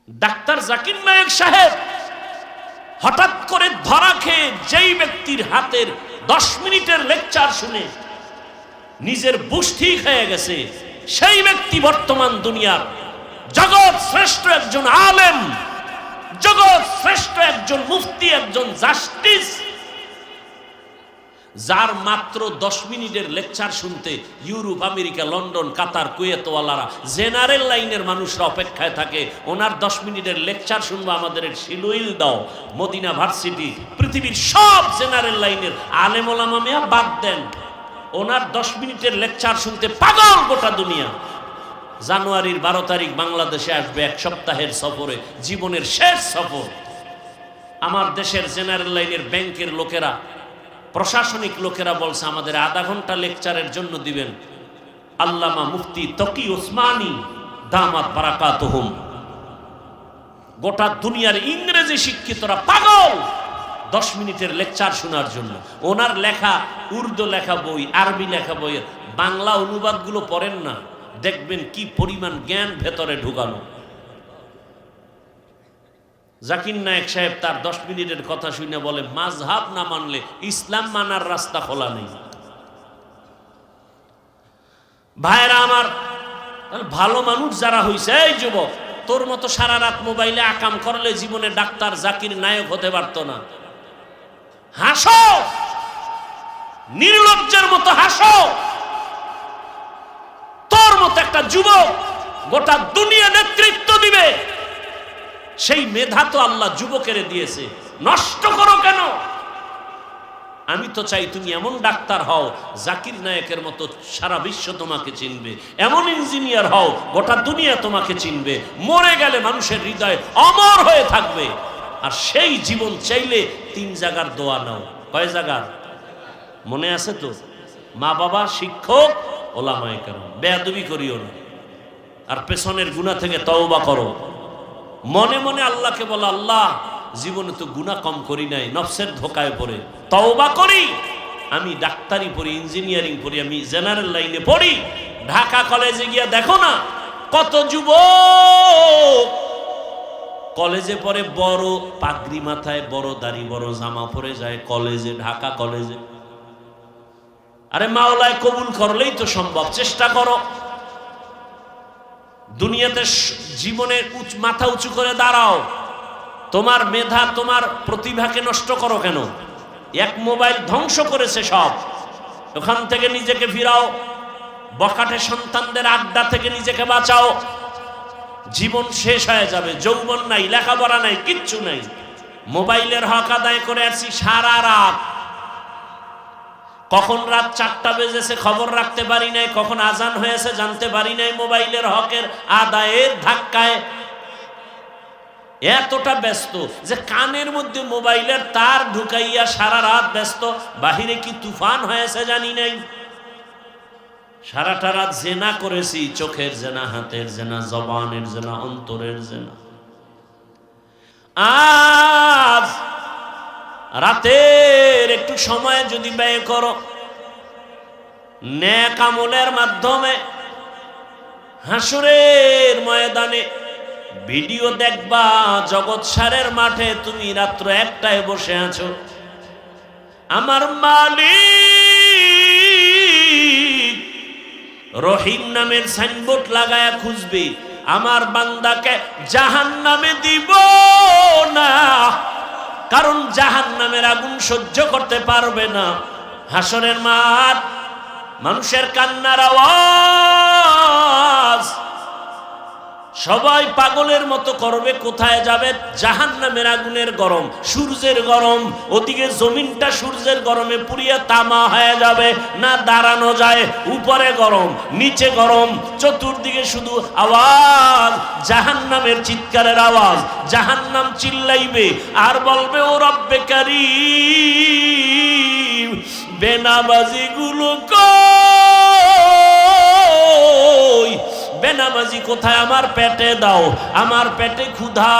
Doctor Zakir Naik সাহেব হঠাৎ করে ধরা খেয়ে যেই ব্যক্তির হাতের 10 মিনিটের লেকচার শুনে নিজের বুঝ ঠিক হয়ে গেছে, সেই ব্যক্তি বর্তমান দুনিয়ার জগৎ শ্রেষ্ঠ একজন আলেম, জগৎ শ্রেষ্ঠ একজন মুফতি, একজন জাস্টিস, যার মাত্র 10 মিনিটের লেকচার শুনতে ইউরোপ, আমেরিকা, লন্ডন, কাতার, কুয়েত ওয়ালারা জেনারেল লাইনের মানুষরা অপেক্ষায় থাকে। ওনার 10 মিনিটের লেকচার শুনবো, আমাদের শিলুইল দাও, মদিনা ভার্সিটি, পৃথিবীর সব জেনারেল লাইনের আলেম ওলামা মিয়া বাদ দেন, ওনার 10 মিনিটের লেকচার শুনতে পাগল গোটা দুনিয়া। জানুয়ারির 12 তারিখ বাংলাদেশে আসবে 1 সপ্তাহের সফরে, জীবনের শেষ সফর। আমার দেশের জেনারেল লাইনের ব্যাংকের লোকেরা, প্রশাসনিক লোকেরা বলছে আমাদের আধা ঘন্টা লেকচারের জন্য দিবেন। আল্লামা মুফতি তকি ওসমানী দামাত বারাকাতুহুম, গোটা দুনিয়ার ইংরেজি শিক্ষিতরা পাগল 10 মিনিটের লেকচার শোনার জন্য। ওনার লেখা উর্দু লেখা বই, আরবি লেখা বইয়ের বাংলা অনুবাদগুলো পড়েন না, দেখবেন কি পরিমাণ জ্ঞান ভেতরে ঢুকানো। জাকির নায়েক সাহেব তার 10 মিনিটের কথা শুনে বলে, মাযহাব না মানলে ইসলাম মানার রাস্তা খোলা নেই। ভাইরা আমার, ভালো মানুষ যারা হইছে, এই যুবক, তোর মতো সারা রাত মোবাইলে আকাম করলে জীবনে ডাক্তার জাকির নায়েক হতে পারতো না। হাসো, নির্লজ্জের মতো হাসো। তোর মতো একটা যুবক গোটা দুনিয়া নেতৃত্ব দিবে, সেই মেধা তো আল্লাহ যুবকের দিয়েছে, নষ্ট করো কেন? আমি তো চাই তুমি এমন ডাক্তার হও জাকির নায়েকের মতো সারা বিশ্ব তোমাকে চিনবে, এমন ইঞ্জিনিয়ার হও গোটা দুনিয়া তোমাকে চিনবে, মরে গেলে মানুষের হৃদয়ে অমর হয়ে থাকবে। আর সেই জীবন চাইলে 3 জায়গার দোয়া নাও। কয় জায়গার মনে আছে তো? মা বাবা, শিক্ষক, ওলামায়ে কেরাম। বেয়াদবি করিও না, আর পেছনের গুনাহ থেকে তওবা করো। মনে মনে আল্লাহকে বলো, আল্লাহ জীবনে তো গুনাহ কম করি নাই, নফসের ধোকায় পড়ে তওবা করি। আমি ডাক্তারি পড়ি, ইঞ্জিনিয়ারিং পড়ি, আমি জেনারেল লাইনে পড়ি। ঢাকা কলেজে গিয়া দেখো না কত যুবক কলেজে পড়ে, বড় পাগড়ি মাথায়, বড় দাড়ি, বড় জামা পরে যায় কলেজে, ঢাকা কলেজে। আরে মাওলায় কবুল করলেই তো সম্ভব, চেষ্টা করো। দুনিয়াতে জীবনে মাথা উঁচু করে দাঁড়াও। তোমার মেধা, তোমার প্রতিভাকে নষ্ট করো কেন? এক মোবাইল ধ্বংস করেছে সব। ওখান থেকে নিজেকে ফিরাও, বখাটে সন্তানদের আড্ডা থেকে নিজেকে বাঁচাও। জীবন শেষ হয়ে যাবে, যৌবন নাই, লেখাপড়া নাই, কিচ্ছু নাই। মোবাইলের হক আদায় করে আসছি সারা রাত। কখন রাত 4টা বেজেছে খবর রাখতে পারি নাই, কখন আজান হয়েছে জানতে পারি নাই। মোবাইলের হকের আদায়ের ধাক্কায় এতটা ব্যস্ত যে কানের মধ্যে মোবাইলের তার ঢুকাইয়া সারা রাত ব্যস্ত। বাহিরে কি তুফান হয়েছে জানি নাই। সারাটা রাত জেনা করেছি, চোখের জেনা, হাতের জেনা, জবানের জেনা, অন্তরের জেনা। আজ রাতের একটু সময় যদি ব্যয় করো নেক আমলের মাধ্যমে, হাসরের ময়দানে ভিডিও দেখবা জগৎ সারের মাঠে তুমি রাত্র 1টায় বসে আছো। আমার মালিক রহিম নামের সাইনবোর্ড লাগায়া খুঁজবে, আমার বান্দাকে জাহান্নামে দিব না, কারণ জাহান্নামের আগুন সহ্য করতে পারবে না। হাসরের মাঠ, মানুষের কান্নার আওয়াজ, সবাই পাগলের মতো করবে। কোথায় যাবে? জাহান্নামের আগুনের গরম, সূর্যের গরম, ওদিকে জমিনটা সূর্যের গরমে পুড়িয়ে তামা হয়ে যাবে। না দাঁড়ানো যায়, উপরে গরম, নিচে গরম, চতুর্দিকে শুধু আওয়াজ, জাহান্নামের চিৎকারের আওয়াজ। জাহান্নাম চিল্লাইবে আর বলবে, ও রব্বে কারীম, বেনামাজি গুলো কই? বেনামাজি কোথায়? আমার পেটে দাও, আমার পেটে ক্ষুধা।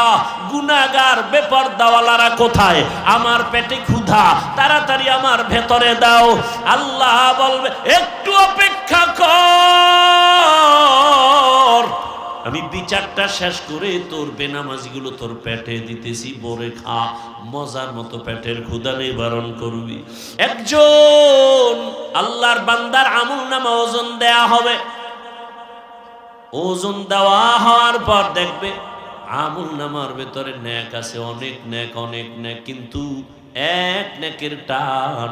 গুনাহগার বেপরদাওয়ালারা কোথায়? আমার পেটে ক্ষুধা, তাড়াতাড়ি আমার ভেতরে দাও। আল্লাহ বলবে, একটু অপেক্ষা কর। আমি বিচারটা শেষ করে তোর বেনামাজিগুলো তোর পেটে দিতেছি, বরে খা, মজার মতো পেটের ক্ষুধা নিবারণ করবি। একজন আল্লাহর বান্দার আমলনামা ওজন দেয়া হবে। ওজন দেওয়া হওয়ার পর দেখবে আমলনামার ভেতরে নেক আছে, অনেক নেক, অনেক নেক, কিন্তু এক নেকের টান।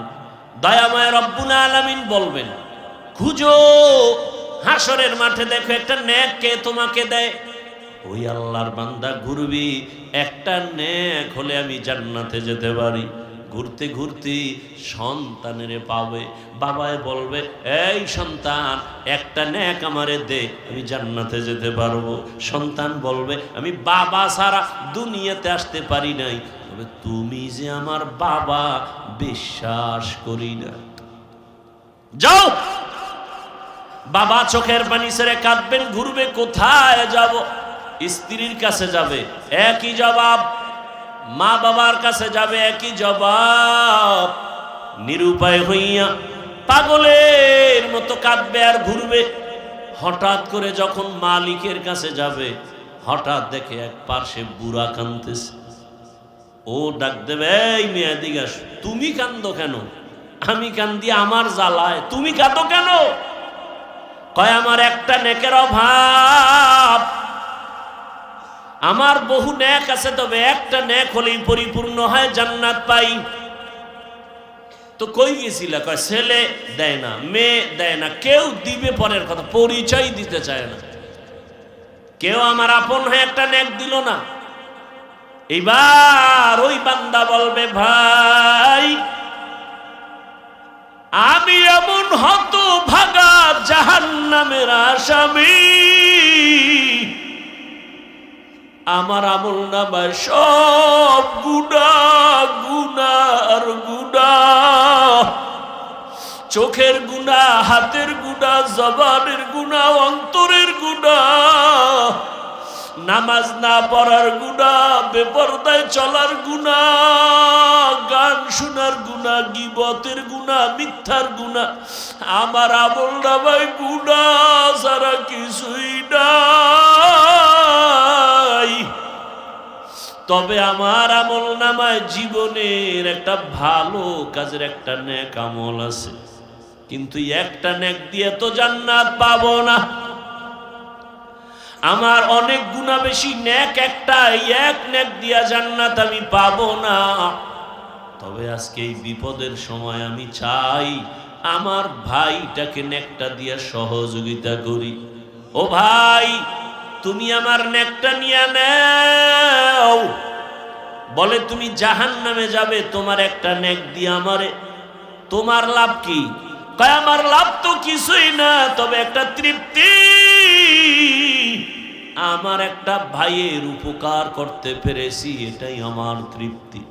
দয়াময় রব্বুল আলামিন বলবেন, খুঁজো হাসরের মাঠে, দেখো একটা নেক কে তোমাকে দেয়। ওই আল্লাহর বান্দা ঘুরবি, একটা নেক হলে আমি জান্নাতে যেতে পারি। ঘুরতে ঘুরতে সন্তানের পাবে, বাবায় বলবে, এই সন্তান একটা নেক আমারে দে, আমি জান্নাতে যেতে পারবো। সন্তান বলবে, আমি বাবা ছাড়া দুনিয়াতে আসতে পারি নাই, তবে তুমি যে আমার বাবা বিশ্বাস করি না। যাও। বাবা চোখের পানি ছেড়ে কাঁদবেন, ঘুরবে, কোথায় যাব? স্ত্রীর কাছে যাবে, একই জবাব। মা বাবার কাছে যাবে, একই জবাব। নিরুপায় হইয়া পাগলের মতো কাঁদবে আর ঘুরবে। হঠাৎ করে যখন মালিকের কাছে যাবে, হঠাৎ দেখে এক পার্শ্বে বুড়া কাঁদতেছে। ও ডাক দেবে, এই মেয়ে দিকে আসো। তুমি কান্দো কেন? আমি কান্দি আমার জ্বালায়, তুমি কাঁদো কেন? কয়, আমার একটা নেকের অভাব। আমার বহু নেক আছে, তবে একটা নেক হলেই পরিপূর্ণ হয়, জান্নাত পাই। তো কই গেছিল? কয়, ছেলে দেয় না, মেয়ে দেয় না, কেউ দিবে পরের কথা, পরিচয় দিতে চায় না। কেউ আমার আপন হয়ে একটা নেক দিল না। এইবার ওই বান্দা বলবে, ভাই আমি এমন হতভাগা জাহান্নামের আসামি, আমার আমলনামায় সব গুনাহ, গুনার গুনাহ, চোখের গুনাহ, হাতের গুনাহ, জবানের গুনাহ, অন্তরের গুনাহ, নামাজ না পড়ার গুনাহ, বেপরদায় চলার গুনাহ, গান শোনার গুনাহ, গীবতের গুনাহ, মিথ্যার গুনাহ। আমার আমলনামায় গুনাহ ছাড়া কিছুই নাই। তবে আমার আমলনামায় জীবনের একটা ভালো কাজের একটা নেক আমল আছে, কিন্তু একটা নেক দিয়ে তো জান্নাত পাবো না। আমার অনেক গুনাহ বেশি, নেক একটা, এক নেক দিয়া জান্নাত আমি পাবো না। তবে আজকে এই বিপদের সময় আমি চাই আমার ভাইটাকে নেকটা দিয়া সহযোগিতা করি। ও ভাই, তুমি আমার নেকটা নিয়ে নাও। বলে, তুমি জাহান্নামে যাবে, তোমার একটা নেক দিয়ে আমারে, তোমার লাভ কি? কয়, আমার লাভ তো কিছুই না, তবে একটা তৃপ্তি। আমার একটা ভাইয়ের উপকার করতে পেরেছি, এটাই আমার তৃপ্তি।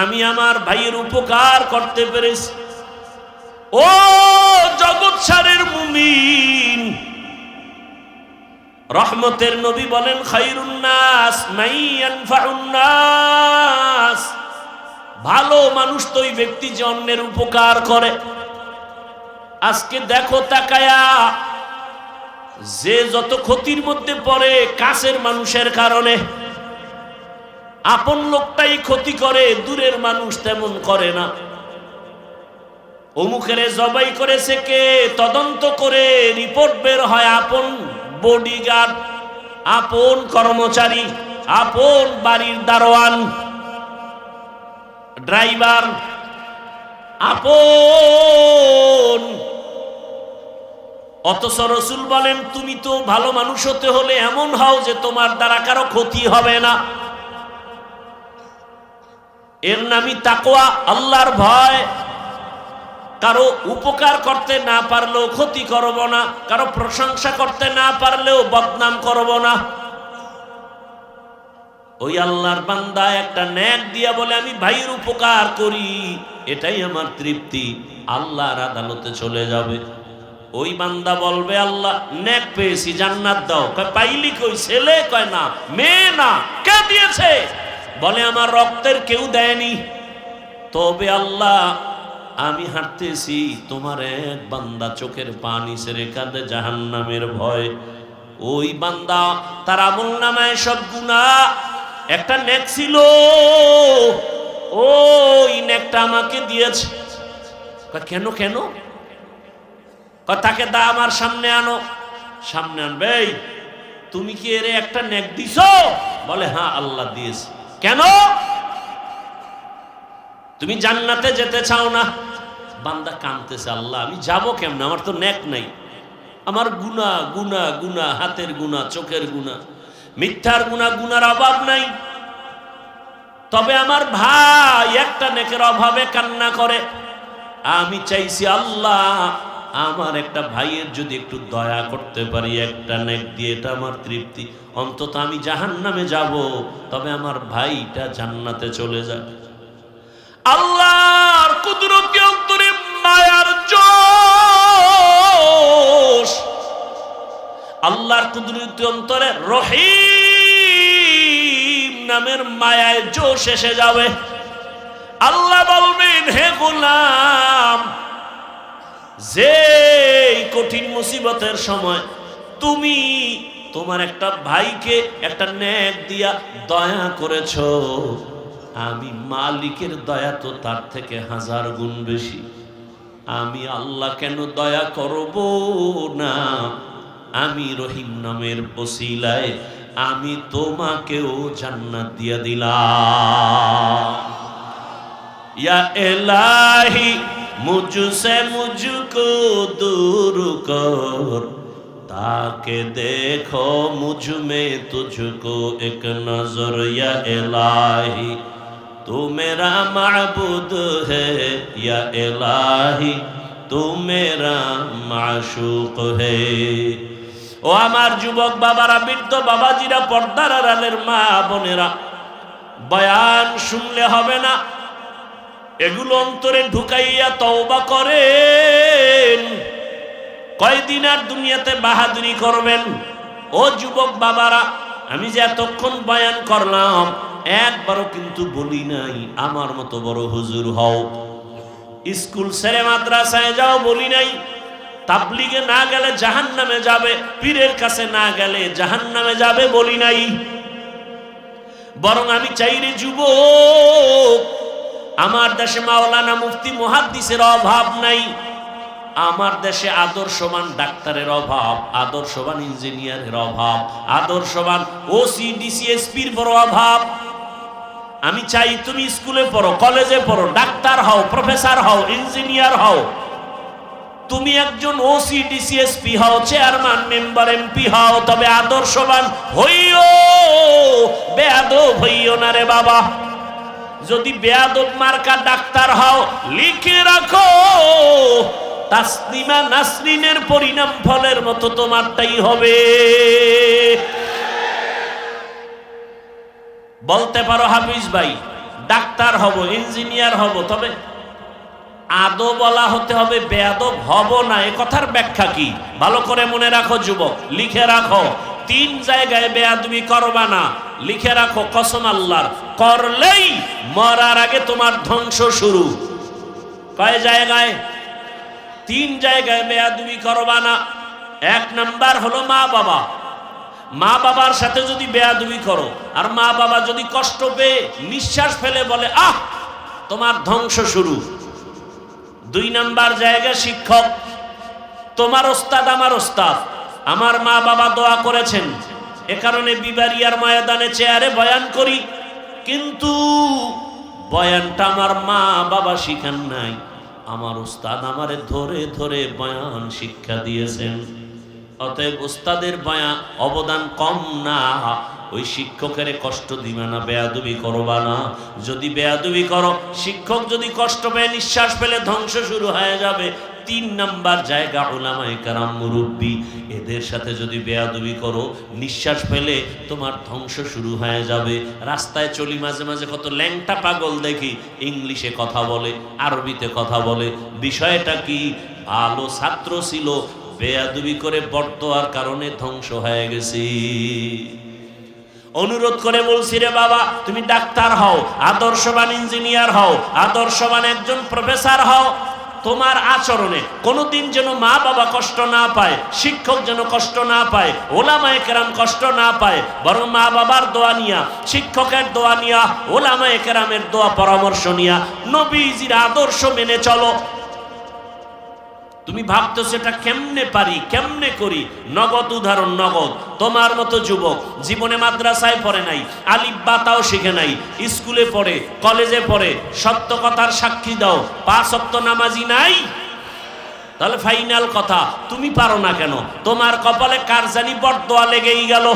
আমি আমার ভাইয়ের উপকার করতে পেরেছি। ও জগৎ সারের মুমিন, রহমতের নবী বলেন, খায়রুন নাস মান ইয়ানফাউন নাস। ভালো মানুষ তো ওই ব্যক্তি যে অন্যের উপকার করে। আজকে দেখো তাকায়া, যে যত ক্ষতির মধ্যে পড়ে কাছের মানুষের কারণে, আপন লোকটাই ক্ষতি করে, দূরের মানুষ তেমন করে না। অমুকেরে জবাই করেছে কে, তদন্ত করে রিপোর্ট বের হয় আপন বডিগার্ড, আপন কর্মচারী, আপন বাড়ির দারোয়ান, ড্রাইভার, আপন। অথচ রাসূল বলেন, তুমি তো ভালো মানুষ হতে হলে এমন হও যে তোমার দ্বারা কারো ক্ষতি হবে না। এর নামই তাকওয়া, আল্লাহর ভয়। কারো উপকার করতে না পারলেও ক্ষতি করব না, কারো প্রশংসা করতে না পারলেও বদনাম করব না। ওই আল্লাহর বান্দা একটা নেক দিয়া বলে, আমি ভাইয়ের উপকার করি, এটাই আমার তৃপ্তি, আল্লাহর আদালতে চলে যাবে। ওই বান্দা বলবে, আল্লাহ নেক পেয়েছি, জান্নাত দাও। কয়, পাইলি কই? ছেলে? কয়, না। মেয়ে? না। কে দিয়েছে? বলে, আমার রক্তের কেউ দেয়নি। তবে আল্লাহ, আমি হাঁটতেছি, তোমার এক বান্দা চোখের পানি ছেড়ে কাঁদে জাহান্নামের ভয়। ওই বান্দা তার আমলনামায় সব গুনাহ, একটা নেক ছিল, ওই নেকটা আমাকে দিয়েছে। কেন কেন? তাকে দা আমার সামনে আনো। সামনে আনবে, তুমি কি এর একটা নেক দিছো? বলে হ্যাঁ আল্লাহ দিয়েছে। কেন? তুমি জান্নাতে যেতে চাও না? বান্দা কাঁদতেছে, আল্লাহ আমি যাব কেমনে, আমার তো নেক নাই, আমার গুনাহ গুনাহ গুনাহ, হাতের গুনাহ, চোখের গুনাহ, মিথ্যার গুনাহ, গুনার অভাব নাই। তবে আমার ভাই একটা নেকের অভাবে কান্না করে। আমি চাইছি আল্লাহ আমার একটা ভাইয়ের যদি একটু দয়া করতে পারি একটা নেক দিয়ে, এটা আমার তৃপ্তি। অন্তত আমি জাহান্নামে যাব, তবে আমার ভাইটা জান্নাতে চলে যাবে। আল্লাহর কুদরতি অন্তরে মায়ার জোশ, আল্লাহর কুদরতি অন্তরে রহিম নামের মায়ায় জোশ এসে যাবে। আল্লাহ বলবেন, হে গোলাম, যে কঠিন মুসিবতের সময় তুমি তোমার একটা ভাইকে একটা নেক দিয়া দয়া করেছো, আমি মালিকের দয়া তো তার থেকে 1000 গুণ বেশি। আমি আল্লাহ কেন দয়া করব না? আমি রহিম নামের ওসিলায় আমি তোমাকেও জান্নাত দিয়া দিলাম। ইয়া ইলাহি মুঝসে মুঝকো दूर कर, ताके देखो मुझ में तुझको एक नजर। या इलाही तू मेरा माबूद है, या इलाही तू मेरा माशूक है। ও আমার যুবক বাবারা, বৃদ্ধ বাবাজিরা, পর্দার আড়ালের মা বোনেরা, বয়ান শুনলে হবে না, এগুলো অন্তরে ঢুকাইয়া তওবা করেন। কয়দিন আর দুনিয়াতে বাহাদুরি করবেন? ও যুবক বাবারা, আমি যে এতক্ষণ বয়ান করলাম, একবারও কিন্তু বলি নাই আমার মতো বড় হুজুর হও, স্কুল ছেড়ে মাদ্রাসায় যাও বলি নাই, তাবলিগে না গেলে জাহান্নামে যাবে, পীরের কাছে না গেলে জাহান্নামে যাবে বলি নাই। বরং আমি চাই রে যুবক, আমার দেশে মাওলানা মুফতি মুহাদ্দিসের অভাব নাই, আমার দেশে আদর্শবান ডাক্তারের অভাব, আদর্শবান ইঞ্জিনিয়ারের অভাব, আদর্শবান ওসি ডিসিএসপির বড় অভাব। আমি চাই তুমি স্কুলে পড়ো, কলেজে পড়ো, ডাক্তার হও, প্রফেসর হও, ইঞ্জিনিয়ার হও, তুমি একজন ওসি ডিসিএসপি হও, চেয়ারম্যান মেম্বার এমপি হও, তবে আদর্শবান হইও, বেয়াদব হইও না রে বাবা। যদি বেয়াদব মার্কা ডাক্তার হও, লিখে রাখো তাসলিমা নাসরিনের পরিণাম ফলের মতো তোমারটাই হবে। বলতে পারো হাফিজ ভাই ডাক্তার হব, ইঞ্জিনিয়ার হব, তবে আদব বলা হতে হবে, বেয়াদব হব না। এ কথার ব্যাখ্যা কি? ভালো করে মনে রাখো যুবক, লিখে রাখো, 3 জায়গায় বেয়াদবি করবা না। লিখে রাখো, কসম আল্লাহর, করলেই মরার আগে তোমার ধ্বংস শুরু। কয় জায়গায়? 3 জায়গায় বেয়াদবি করবা না। 1 নাম্বার হলো মা বাবা। মা বাবার সাথে যদি বেয়াদবি করো, আর মা বাবা যদি কষ্ট পেয়ে নিঃশ্বাস ফেলে বলে আহ, তোমার ধ্বংস শুরু। 2 নাম্বার জায়গা শিক্ষক। তোমার ওস্তাদ আমার ওস্তাদ, আমার মা বাবা দোয়া করেছেন, এ কারণে বিবারিয়ার ময়দানে চেয়ারে বয়ান করি, কিন্তু বয়ানটা আমার মা বাবা শিখান নাই, আমার ওস্তাদ আমারে ধরে ধরে বয়ান শিক্ষা দিয়েছেন। অতএব ওস্তাদের বয়ান অবদান কম না, ওই শিক্ষকের কষ্ট দিবা না, বেয়াদবি করবা না। যদি বেয়াদবি করো, শিক্ষক যদি কষ্ট পেয়ে নিঃশ্বাস ফেলে ধ্বংস শুরু হয়ে যাবে। 3 নাম্বার জায়গা উলামায়ে কেরাম, মুরব্বী, এদের সাথে যদি বেয়াদবি করো, নিঃশ্বাস ফেলে তোমার ধ্বংস শুরু হয়ে যাবে। রাস্তায় চলি মাঝে মাঝে কত ল্যাংটা পাগল দেখি, ইংলিশে কথা বলে, আরবিতে কথা বলে। বিষয়টা কি? ভালো ছাত্র ছিল, বেয়াদবি করে বর্তমার কারণে ধ্বংস হয়ে গেছি। অনুরোধ করে বলছি রে বাবা, তুমি ডাক্তার হও, আদর্শবান ইঞ্জিনিয়ার হও, আদর্শবান একজন প্রফেসর হও, তোমার আচরণে কোনোদিন যেন মা বাবা কষ্ট না পায়, শিক্ষক যেন কষ্ট না পায়, ওলামায়ে কেরাম কষ্ট না পায়, বরং মা বাবার দোয়া নিয়া, শিক্ষকের দোয়া নিয়া, ওলামায়ে কেরামের দোয়া পরামর্শ নিয়া নবীজির আদর্শ মেনে চলো। তুমি ভাবতো সেটা কেমনে পারি, কেমনে করি? নগদ উদাহরণ, নগদ। তোমার মতো যুবক জীবনে মাদ্রাসায় পড়ে নাই, আলিফ বা তাও শিখে নাই, স্কুলে পড়ে, কলেজে পড়ে, সত্য কথার সাক্ষী দাও, 5 ওয়াক্ত নামাজি নাই, তাহলে ফাইনাল কথা, তুমি পারো না কেন? তোমার কপালে কার জানি বরদোয়া লেগেই গেল।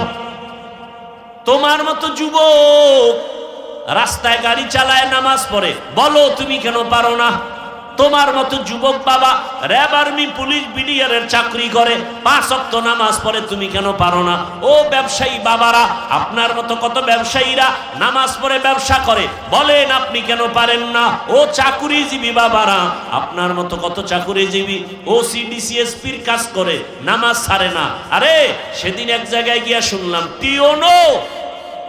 তোমার মতো যুবক রাস্তায় গাড়ি চালায়, নামাজ পড়ে, বলো তুমি কেন পারো না? তোমার মতো যুবক বাবা র্যাব, আর্মি, পুলিশ, বিডিআরের চাকরি করে, 5 ওয়াক্ত নামাজ পড়ে, তুমি কেন পারো না? ও ব্যবসায়ী বাবারা, আপনার মতো কত ব্যবসায়ীরা নামাজ পড়ে ব্যবসা করে, বলেন আপনি কেন পারেন না? ও চাকুরিজীবী বাবারা, আপনার মতো কত চাকুরিজীবী ওসিডিসিএসপির কাজ করে, নামাজ ছাড়ে না। আরে সেদিন এক জায়গায় গিয়া শুনলাম টিওনো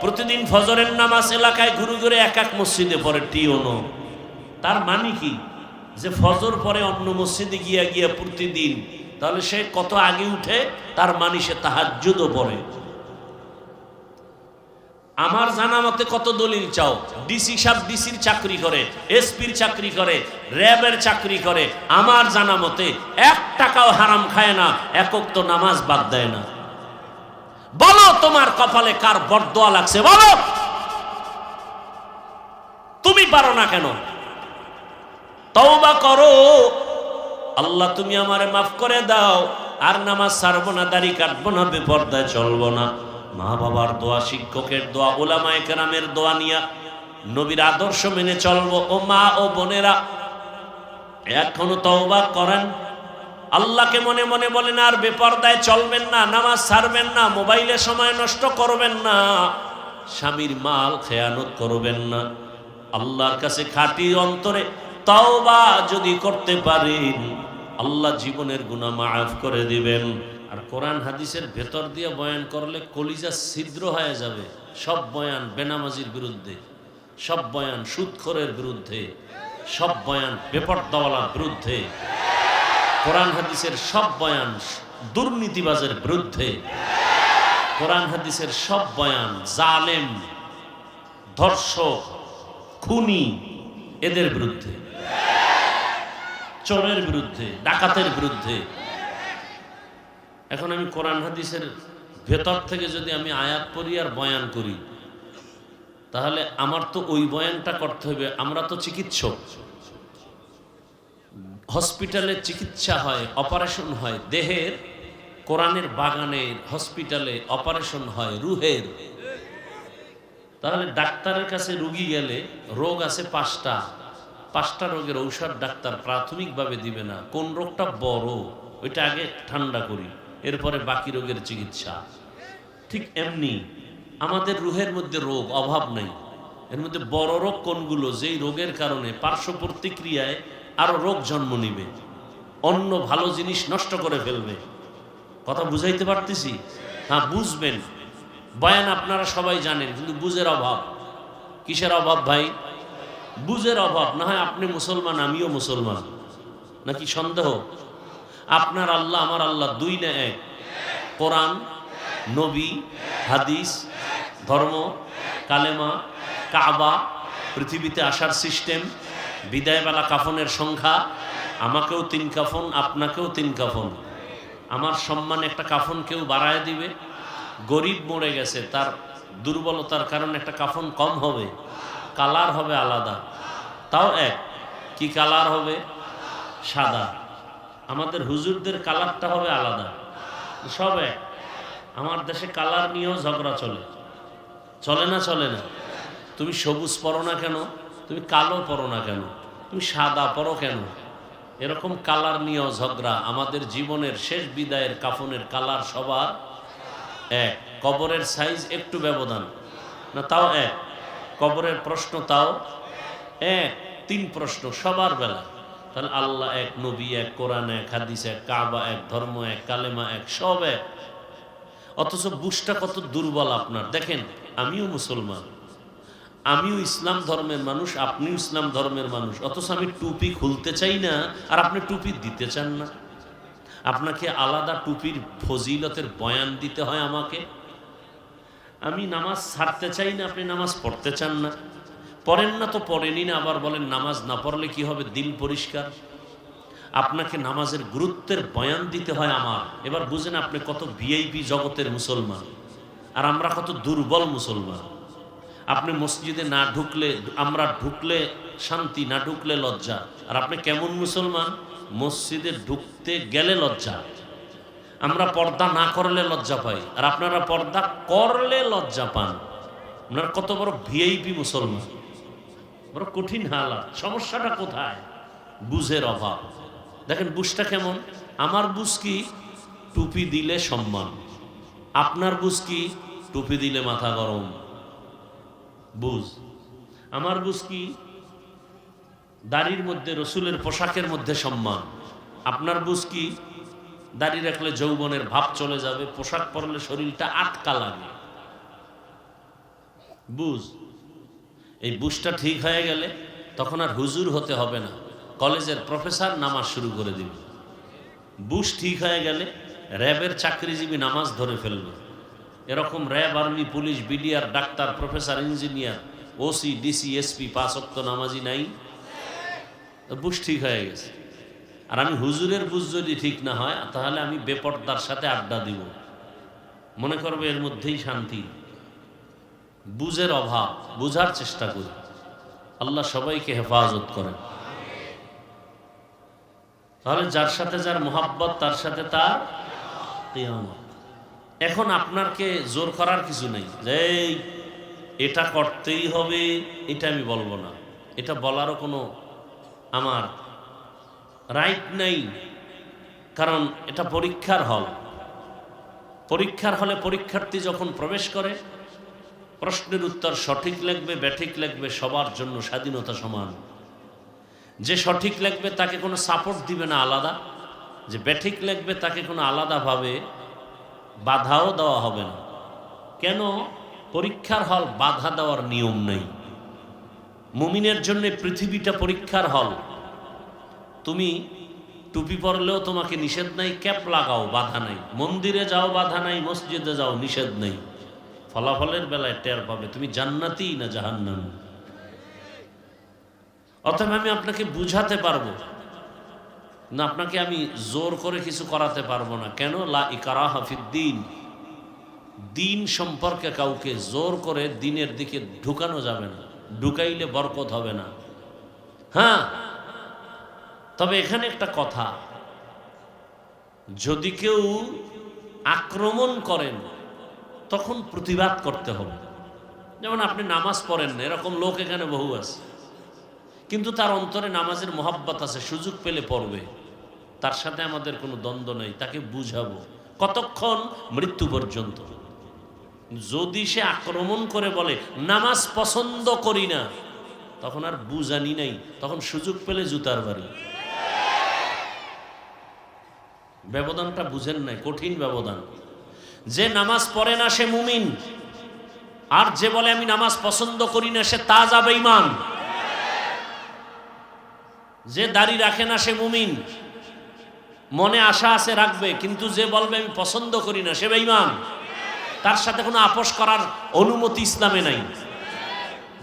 প্রতিদিন ফজরের নামাজ এলাকায় ঘুরে ঘুরে এক এক মসজিদে পড়ে। টিওনো তার মানে কি? যে ফজর পরে অন্য মসজিদে গিয়া গিয়া প্রতিদিন, তাহলে সে কত আগে উঠে, তার মানে সে তাহাজ্জুদও পড়ে। আমার জানা মতে কত দলিল চাও? ডিসি সাহেব ডিসির চাকরি করে, এসপির চাকরি করে, র্যাবের চাকরি করে, আমার জানা মতে 1 টাকাও হারাম খায় না, একক তো নামাজ বাদ দেয় না। বলো তোমার কপালে কার বরদোয়া লাগছে? বলো তুমি পারো না কেন? তওবা করো, আল্লাহ তুমি আমারে মাফ করে দাও, আর নামাজ ছাড়বো না, দাড়ি কাটবো না, বেপরদায় চলবো না। মা বাবার দোয়া, শিক্ষকের দোয়া, ওলামায়ে কেরামের দোয়া নিয়া নবীর আদর্শ মেনে চলবো। ও মা ও বোনেরা, এখনো তওবা করেন, আল্লাহকে মনে মনে বলেন, আর বেপরদায় চলবেন না, নামাজ ছাড়বেন না, মোবাইলে সময় নষ্ট করবেন না, স্বামীর মাল খেয়ানত করবেন না। আল্লাহর কাছে খাঁটি অন্তরে তওবা যদি করতে পারেন, আল্লাহ জীবনের গুনাহ মাফ করে দিবেন। আর কোরআন হাদিসের ভেতর দিয়ে বয়ান করলে কলিজা ছিদ্র হয়ে যাবে। সব বয়ান বেনামাজির বিরুদ্ধে, সব বয়ান সুদখোরের বিরুদ্ধে, সব বয়ান বেপরদাওয়ালার বিরুদ্ধে, কোরআন হাদিসের সব বয়ান দুর্নীতিবাজের বিরুদ্ধে, কোরআন হাদিসের সব বয়ান জালেম, ধর্ষক, খুনি, এদের বিরুদ্ধে, চোরের বিরুদ্ধে, ডাকাতের বিরুদ্ধে। এখন আমি কোরআন হাদিসের ভেতর থেকে যদি আমি আয়াত পড়ি আর বয়ান করি, তাহলে আমার তো ওই বয়ানটা করতে হবে। আমরা তো চিকিৎসক, হসপিটালে চিকিৎসা হয়, অপারেশন হয় দেহের, কোরআনের বাগানের হসপিটালে অপারেশন হয় রুহের। তাহলে ডাক্তারের কাছে রুগী গেলে রোগ আছে 5টা রোগের ঔষধ ডাক্তার প্রাথমিকভাবে দিবে না। কোন রোগটা বড় ওইটা আগে ঠান্ডা করি, এরপরে বাকি রোগের চিকিৎসা। ঠিক এমনি আমাদের রুহের মধ্যে রোগ অভাব নাই, এর মধ্যে বড় রোগ কোনগুলো, যেই রোগের কারণে পার্শ্ব প্রতিক্রিয়ায় আরো রোগ জন্ম নিবে, অন্য ভালো জিনিস নষ্ট করে ফেলবে। কথা বুঝাইতে পারতেছি? হ্যাঁ বুঝবেন। বয়ান আপনারা সবাই জানেন, কিন্তু বুঝের অভাব। কিসের অভাব ভাই? বুঝের অভাব। না হয় আপনি মুসলমান, আমিও মুসলমান, নাকি সন্দেহ? আপনার আল্লাহ আমার আল্লাহ 2 না 1? কোরআন, নবী, হাদিস, ধর্ম, কালেমা, কাবা, পৃথিবীতে আসার সিস্টেম, বিদায়বেলা কাফনের সংখ্যা, আমাকেও 3 কাফন, আপনাকেও 3 কাফন। আমার সম্মানে একটা কাফন কেউ বাড়ায় দিবে? গরিব মরে গেছে, তার দুর্বলতার কারণে একটা কাফন কম হবে, কালার হবে আলাদা, তাও 1। কি কালার হবে? সাদা। আমাদের হুজুরদের কালারটা হবে আলাদা, সব 1। আমার দেশে কালার নিয়েও ঝগড়া চলে, চলে না? চলে না? তুমি সবুজ পরো না কেন? তুমি কালো পরো না কেন? তুমি সাদা পরো কেন? এরকম কালার নিয়েও ঝগড়া। আমাদের জীবনের শেষ বিদায়ের কাফনের কালার সবার 1। কবরের সাইজ একটু ব্যবধান না, তাও 1। কবরের প্রশ্ন তাও 1। 3 প্রশ্ন সবার বেলা। তাহলে আল্লাহ 1, নবী 1, কোরআন 1, হাদিস 1, কাবা 1, ধর্ম 1, কালেমা 1, সব 1। অথচ বুঝটা কত দুর্বল আপনার। দেখেন আমিও মুসলমান, আমিও ইসলাম ধর্মের মানুষ, আপনিও ইসলাম ধর্মের মানুষ, অথচ আমি টুপি খুলতে চাই না আর আপনি টুপি দিতে চান না। আপনাকে আলাদা টুপির ফজিলতের বয়ান দিতে হয় আমাকে। আমি নামাজ ছাড়তে চাই না, আপনি নামাজ পড়তে চান না। পড়েন না তো পড়েনি না, আবার বলেন নামাজ না পড়লে কি হবে, দিল পরিষ্কার। আপনাকে নামাজের গুরুত্বের বয়ান দিতে হয় আমার। এবার বুঝেন আপনি কত ভিআইপি জগতের মুসলমান আর আমরা কত দুর্বল মুসলমান। আপনি মসজিদে না ঢুকলে, আমরা ঢুকলে শান্তি, না ঢুকলে লজ্জা। আর আপনি কেমন মুসলমান, মসজিদে ঢুকতে গেলে লজ্জা। আমরা পর্দা না করলে লজ্জা পাই, আর আপনারা পর্দা করলে লজ্জা পান। আপনারা কত বড় ভিআইপি মুসলমান, বড় কঠিন হালাত। সমস্যাটা কোথায়? বুঝের অভাব। দেখেন বুঝটা কেমন। আমার বুঝ কি টুপি দিলে সম্মান, আপনার বুঝ কি টুপি দিলে মাথা গরম। বুঝ আমার বুঝ কি দাড়ির মধ্যে, রসুলের পোশাকের মধ্যে সম্মান। আপনার বুঝ কি দাড়ি রাখলে যৌবনের ভাব চলে যাবে, পোশাক পরলে শরীরটা আটকা লাগে। বুঝ এই বুঝটা ঠিক হয়ে গেলে তখন আর হুজুর হতে হবে না, কলেজের প্রফেসর নামাজ শুরু করে দিবে। বুঝ ঠিক হয়ে গেলে র্যাবের চাকরিজীবী নামাজ ধরে ফেলবে। এরকম RAB, army, police, BDR, doctor, professor, engineer, OC, DC, SP 5 ওয়াক্ত নামাজি নাই? বুঝ ঠিক হয়ে গেছে। আর আমি হুজুরের বুঝ যদি ঠিক না হয় তাহলে আমি বেপর্দার সাথে আড্ডা দিব, মনে করবে এর মধ্যেই শান্তি। বুঝের অভাব, বুঝার চেষ্টা করি। আল্লাহ সবাইকে হেফাজত করেন। তাহলে যার সাথে যার মোহাব্বত তার সাথে তার কিয়ামত। এখন আপনাকে জোর করার কিছু নেই যে এটা করতেই হবে, এটা আমি বলবো না, এটা বলারও কোনো আমার রাইট নেই। কারণ এটা পরীক্ষার হল। পরীক্ষার হলে পরীক্ষার্থী যখন প্রবেশ করে, প্রশ্নের উত্তর সঠিক লিখবে, ব্যাঠিক লিখবে, সবার জন্য স্বাধীনতা সমান। যে সঠিক লিখবে তাকে কোনো সাপোর্ট দিবে না আলাদা, যে ব্যাঠিক লিখবে তাকে কোনো আলাদাভাবে বাধাও দেওয়া হবে না। কেন? পরীক্ষার হল, বাধা দেওয়ার নিয়ম নেই। মুমিনের জন্য পৃথিবীটা পরীক্ষার হল। তুমি টুপি পরলেও তোমাকে নিষেধ নাই, ক্যাপ লাগাও, বাধা নাই। মন্দিরে যাও, বাধা নাই। মসজিদে যাও, নিষেধ নেই। ফলাফলের বেলায় টের পাবে তুমি জান্নাতি না জাহান্নামী। অতএব আমি আপনাকে বুঝাতে পারবো না, আপনাকে আমি জোর করে কিছু করাতে পারবো না। কেন? লা ইকরাহা ফিদ্দীন। দিন সম্পর্কে কাউকে জোর করে দিনের দিকে ঢুকানো যাবে না, ঢুকাইলে বরকত হবে না। হ্যাঁ, তবে এখানে একটা কথা, যদি কেউ আক্রমণ করেন তখন প্রতিবাদ করতে হবে। যেমন আপনি নামাজ পড়েন না, এরকম লোক এখানে বহু আছে, কিন্তু তার অন্তরে নামাজের মোহাব্বত আছে, সুযোগ পেলে পড়বে। তার সাথে আমাদের কোনো দ্বন্দ্ব নেই, তাকে বুঝাবো। কতক্ষণ? মৃত্যু পর্যন্ত। যদি সে আক্রমণ করে বলে নামাজ পছন্দ করি না, তখন আর বুঝানি নাই, তখন সুযোগ পেলে জুতার বাড়ি। ব্যবধানটা বুঝেন নাই, কঠিন ব্যবধান। যে নামাজ পড়ে না সে মুমিন, আর যে বলে আমি নামাজ পছন্দ করি না সে তাজা বেঈমান। যে দাড়ি রাখে না সে মুমিন, মনে আশা আছে রাখবে, কিন্তু যে বলবে আমি পছন্দ করি না সে বেঈমান। তার সাথে কোনো আপোষ করার অনুমতি ইসলামে নাই।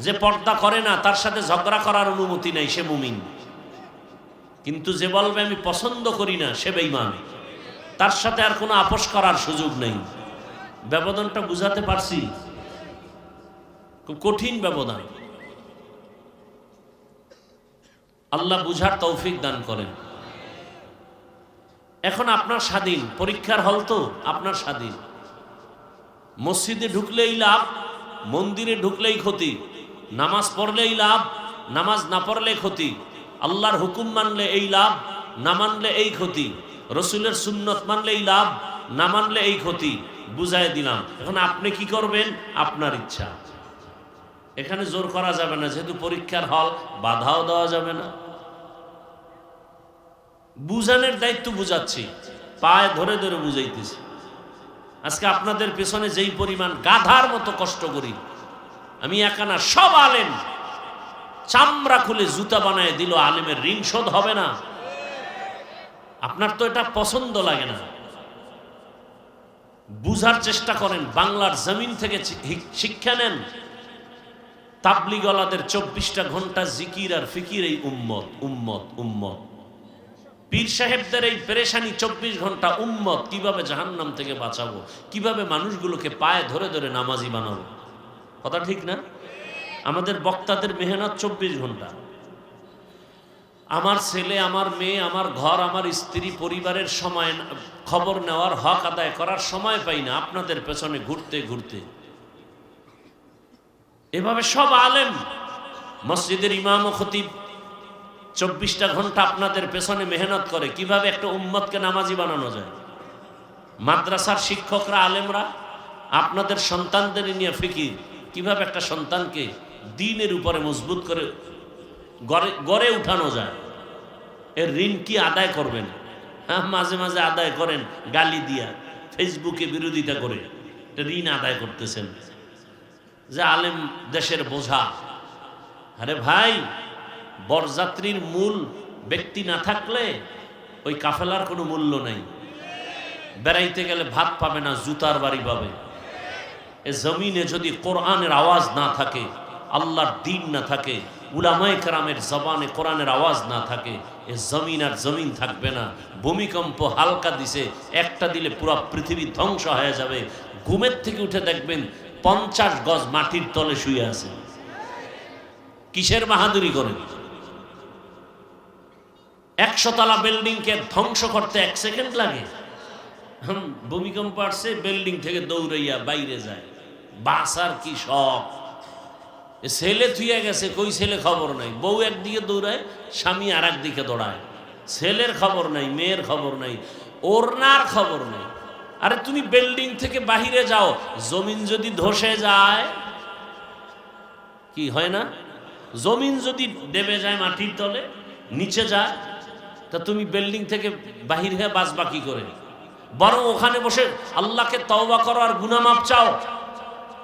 যে পর্দা করে না তার সাথে ঝগড়া করার অনুমতি নাই, সে মুমিন। কিন্তু যে বলবে আমি পছন্দ করি না সে বেঈমান, তার সাথে আর কোনো আপোষ করার সুযোগ নেই। ব্যবধানটা বুঝাতে পারছি? খুব কঠিন ব্যবধান। আল্লাহ বুঝার তৌফিক দান করেন। এখন আপনার স্বাধীন, পরীক্ষার হল তো আপনার স্বাধীন। মসজিদে ঢুকলেই লাভ, মন্দিরে ঢুকলেই ক্ষতি। নামাজ পড়লেই লাভ, নামাজ না পড়লে ক্ষতি। আল্লাহর হুকুম মানলে এই লাভ, না মানলে এই ক্ষতি। রসুলের সুন্নত মানলেই লাভ, না মানলে এই ক্ষতি। বুঝাই দিলাম। এখন আপনি কি করবেন? আপনার ইচ্ছা। এখানে জোর করা যাবে না, যেহেতু পরীক্ষার হল, বাধাও দেওয়া যাবে না। বুঝানোর দায়িত্ব বুঝাচ্ছি, পায়ে ধরে ধরে বুঝাইতেছি। আজকে আপনাদের পেছনে যেই পরিমাণ গাধার মতো কষ্ট করি, আমি একা না, সব আলেম চামড়া খুলে জুতা বানায় দিল, আলেমের ঋণ শোধ হবে না? আপনার তো এটা পছন্দ লাগে না। বুঝার চেষ্টা করেন, বাংলার জমিন থেকে শিক্ষা নেন। তাবলিগওয়ালাদের 24টা ঘন্টা জিকির আর ফিকির, এই উম্মত উম্মত উম্মত। পীর সাহেবদের এই পেরেশানি 24 ঘন্টা, উম্মত কিভাবে জাহান্নাম থেকে বাঁচাবো, কিভাবে মানুষগুলোকে পায়ে ধরে ধরে নামাজি বানাবো। কথা ঠিক না? আমাদের বক্তাদের মেহনত 24 ঘন্টা। আমার ছেলে, আমার মেয়ে, আমার ঘর, আমার স্ত্রী, পরিবারের সময় খবর নেওয়ার, হক আদায় করার সময় পাই না আপনাদের পেছনে ঘুরতে ঘুরতে। এভাবে সব আলেম, মসজিদের ইমাম ও খতিব 24টা ঘন্টা আপনাদের পেছনে মেহনত করে কিভাবে একটা উম্মতকে নামাজি বানানো যায়। মাদ্রাসার শিক্ষকরা, আলেমরা আপনাদের সন্তানদের নিয়ে ফিকির, কিভাবে একটা সন্তানকে দ্বীনের উপরে মজবুত করে গড়ে উঠানো যায়। এর ঋণ কি আদায় করবেন? হ্যাঁ, মাঝে মাঝে আদায় করেন গালি দিয়া, ফেসবুকে বিরোধিতা করে। ঋণ আদায় করতেছেন যে আলেম দেশের বোঝা। আরে ভাই, বরযাত্রীর মূল ব্যক্তি না থাকলে ওই কাফেলার কোনো মূল্য নাই। বেড়াইতে গেলে ভাত পাবে না, জুতার বাড়ি পাবে। এ জমিনে যদি কোরআনের আওয়াজ না থাকে, আল্লাহর দ্বীন না থাকে, উলামায়ে কেরামের জবানে কোরআনের আওয়াজ না থাকে, এ জমিন আর জমিন থাকবে না। ভূমিকম্প হালকা দিছে, একটা দিলে পুরো পৃথিবী ধ্বংস হয়ে যাবে। ঘুমের থেকে উঠে দেখবেন 50 গজ মাটির তলে শুয়ে আছে। কিসের বাহাদুরি করেন? 100 তলা বিল্ডিংকে ধ্বংস করতে 1 সেকেন্ড লাগে। ভূমিকম্প আসছে, বিল্ডিং থেকে দৌড়াইয়া বাইরে যায়। বাসার কি শখ! ছেলে থুইয়া গেছে, কই ছেলে খবর নাই। বউ একদিকে দৌড়ায়, স্বামী আর একদিকে দৌড়ায়। ছেলের খবর নাই, মেয়ের খবর নাই, ওরনার খবর নাই। আরে তুমি বিল্ডিং থেকে বাহিরে যাও, জমিন যদি ধসে যায় কি হয় না? জমিন যদি দেবে যায় মাটির তলে, নিচে যায়, তা তুমি বিল্ডিং থেকে বাহির হয়ে বাঁচবা কি করে? বরং ওখানে বসে আল্লাহকে তওবা করো আর গুনাহ মাফ চাও।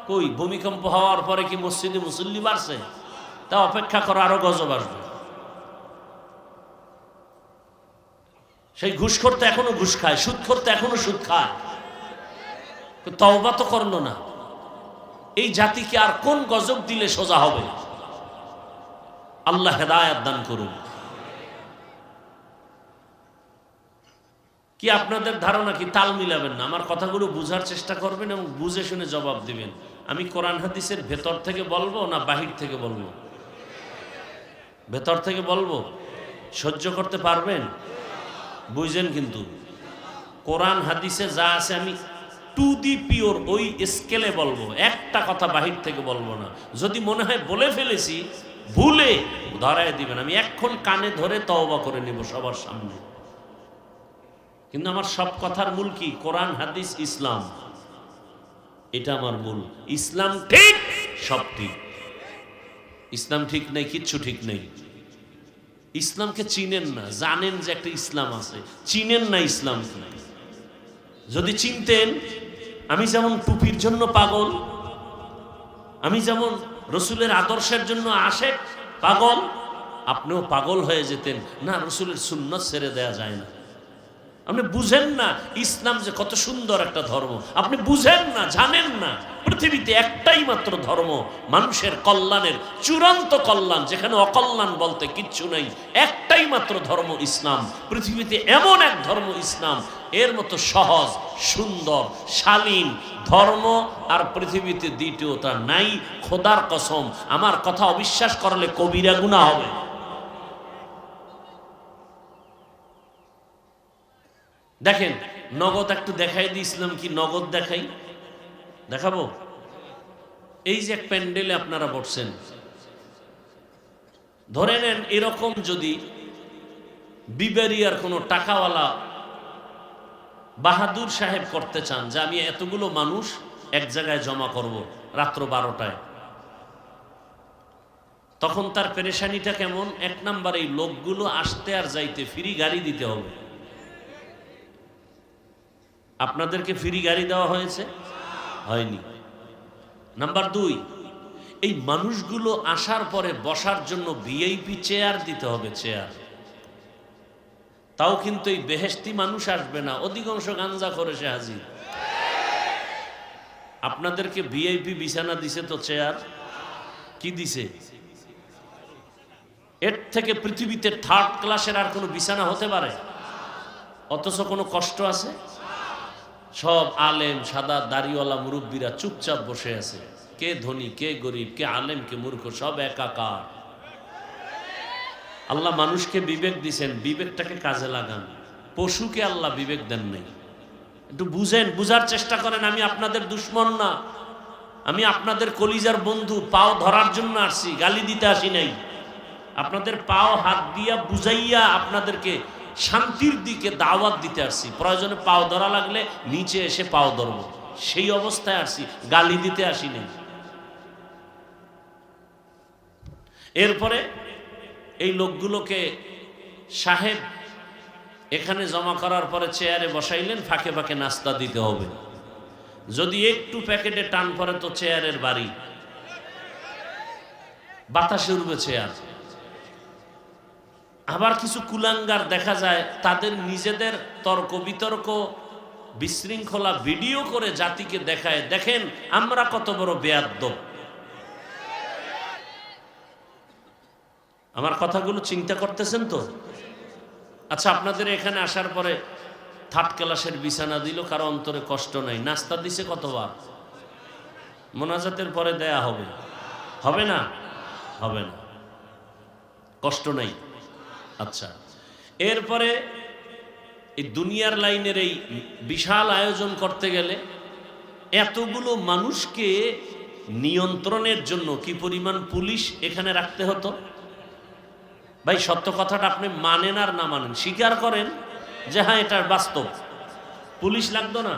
কই, ভূমিকম্প হওয়ার পরে কি মসজিদে মুসল্লি বাড়ছে? তা অপেক্ষা করো, আরো গজব আসবে। সেই ঘুষখোর তো এখনো ঘুষ খায়, সুদখোর তো এখনো সুদ খায়, তওবা তো করলো না। এই জাতিকে আর কোন গজব দিলে সোজা হবে? আল্লাহ হেদায়েত দান করুন। কি আপনাদের ধারণা কি তাল মিলাবেন না? আমার কথাগুলো বুঝার চেষ্টা করবেন এবং বুঝে শুনে জবাব দিবেন। আমি কোরআন হাদিসের ভেতর থেকে বলবো না বাহির থেকে বলবো? ভেতর থেকে বলবো। সহ্য করতে পারবেন? বুঝেন কিন্তু কোরআন হাদিসে যা আছে আমি টু দি পিওর ওই স্কেলে বলবো, একটা কথা বাহির থেকে বলবো না। যদি মনে হয় বলে ফেলেছি, ভুলে ধরায় দিবেন। আমি এখন কানে ধরে তওবা করে নেব সবার সামনে। কিন্তু আমার সব কথার মূল কি? কোরআন, হাদিস, ইসলাম। এটা আমার মূল। ইসলাম ঠিক, সব ঠিক। ইসলাম ঠিক নেই, কিচ্ছু ঠিক নেই। ইসলামকে চিনেন না, জানেন যে একটা ইসলাম আছে, চিনেন না ইসলাম কি। যদি চিনতেন, আমি যেমন টুপির জন্য পাগল, আমি যেমন রসুলের আদর্শের জন্য আশেক পাগল, আপনিও পাগল হয়ে যেতেন। না, রসুলের সুন্নাত ছেড়ে দেয়া যায় না। আপনি বুঝেন না ইসলাম যে কত সুন্দর একটা ধর্ম, আপনি বুঝেন না, জানেন না। পৃথিবীতে একটাই মাত্র ধর্ম, মানুষের কল্যাণের চূড়ান্ত কল্যাণ, যেখানে অকল্যাণ বলতে কিচ্ছু নেই। একটাই মাত্র ধর্ম ইসলাম। পৃথিবীতে এমন এক ধর্ম ইসলাম, এর মতো সহজ, সুন্দর, শালীন ধর্ম আর পৃথিবীতে দ্বিতীয়টা নাই। খোদার কসম, আমার কথা অবিশ্বাস করলে কবিরা গুনাহ হবে। দেখেন, নগদ একটু দেখাই দিয়েছিলাম, কি নগদ দেখাই? দেখাবো? এই যে এক প্যান্ডেলে আপনারা বসছেন, ধরে নেন এরকম যদি বিবেরিয়ার কোনো টাকাওয়ালা বাহাদুর সাহেব করতে চান যে আমি এতগুলো মানুষ এক জায়গায় জমা করব রাত্র 12টায়, তখন তার পেরেশানিটা কেমন? 1 নাম্বার, এই লোকগুলো আসতে আর যাইতে ফ্রি গাড়ি দিতে হবে। আপনাদেরকে ফ্রি গাড়ি দেওয়া হয়েছে? হয়নি। নাম্বার 2, এই মানুষগুলো আসার পরে বসার জন্য ভিআইপি চেয়ার দিতে হবে, চেয়ার। তাও কিন্তু এই বেহেশতি মানুষ আসবে না, অধিকাংশ গাঞ্জা করে সে হাজির। আপনাদেরকে ভিআইপি বিছানা দিছে তো চেয়ার? কি দিছে? এর থেকে পৃথিবীতে থার্ড ক্লাসের আর কোনো বিছানা হতে পারে? অথচ কোনো কষ্ট আছে? সব আলেম, সাদা দাড়িওয়ালা মুরব্বীরা চুপচাপ বসে আছে। কে ধনী, কে গরিব, কে আলেম, কে মূর্খ, সব একাকার। আল্লাহ মানুষকে বিবেক দিছেন, বিবেকটাকে কাজে লাগান। পশুকে আল্লাহ বিবেক দেন নাই। একটু বুঝেন, বুঝার চেষ্টা করেন। আমি আপনাদের দুশ্মন না, আমি আপনাদের কলিজার বন্ধু। পাও ধরার জন্য আসছি, গালি দিতে আসি নাই। আপনাদের পাও হাত দিয়া বুঝাইয়া আপনাদেরকে শান্তির দিকে দাওয়াত দিতে আসছি। প্রয়োজনে পাও ধরা লাগলে নিচে এসে পাও ধরবো, সেই অবস্থায় আসছি, গালি দিতে আসি নাই। এরপরে এই লোকগুলোকে সাহেব এখানে জমা করার পরে চেয়ারে বসাইলেন, ফাঁকে ফাঁকে নাস্তা দিতে হবে। যদি একটু প্যাকেটে টান পড়ে তো চেয়ারের বাড়ি, বাতাসে উড়বে চেয়ার। আবার কিছু কুলাঙ্গার দেখা যায় তাদের নিজেদের তর্ক বিতর্ক বিশৃঙ্খলা ভিডিও করে জাতিকে দেখায়, দেখেন আমরা কত বড় বেয়াদ্দব। আমার কথাগুলো চিন্তা করতেছেন তো? আচ্ছা, আপনাদের এখানে আসার পরে থার্ড ক্লাসের বিছানা দিল, কারো অন্তরে কষ্ট নাই। নাস্তা দিছে কতবার? মোনাজাতের পরে দেয়া হবে? হবে না? হবে না, কষ্ট নাই। আচ্ছা, এরপরে এই দুনিয়ার লাইনের এই বিশাল আয়োজন করতে গেলে এতগুলো মানুষকে নিয়ন্ত্রণের জন্য কি পরিমাণ পুলিশ এখানে রাখতে হতো? ভাই সত্য কথাটা আপনি মানেন আর না মানেন, স্বীকার করেন যে হ্যাঁ এটা বাস্তব। পুলিশ লাগতো না?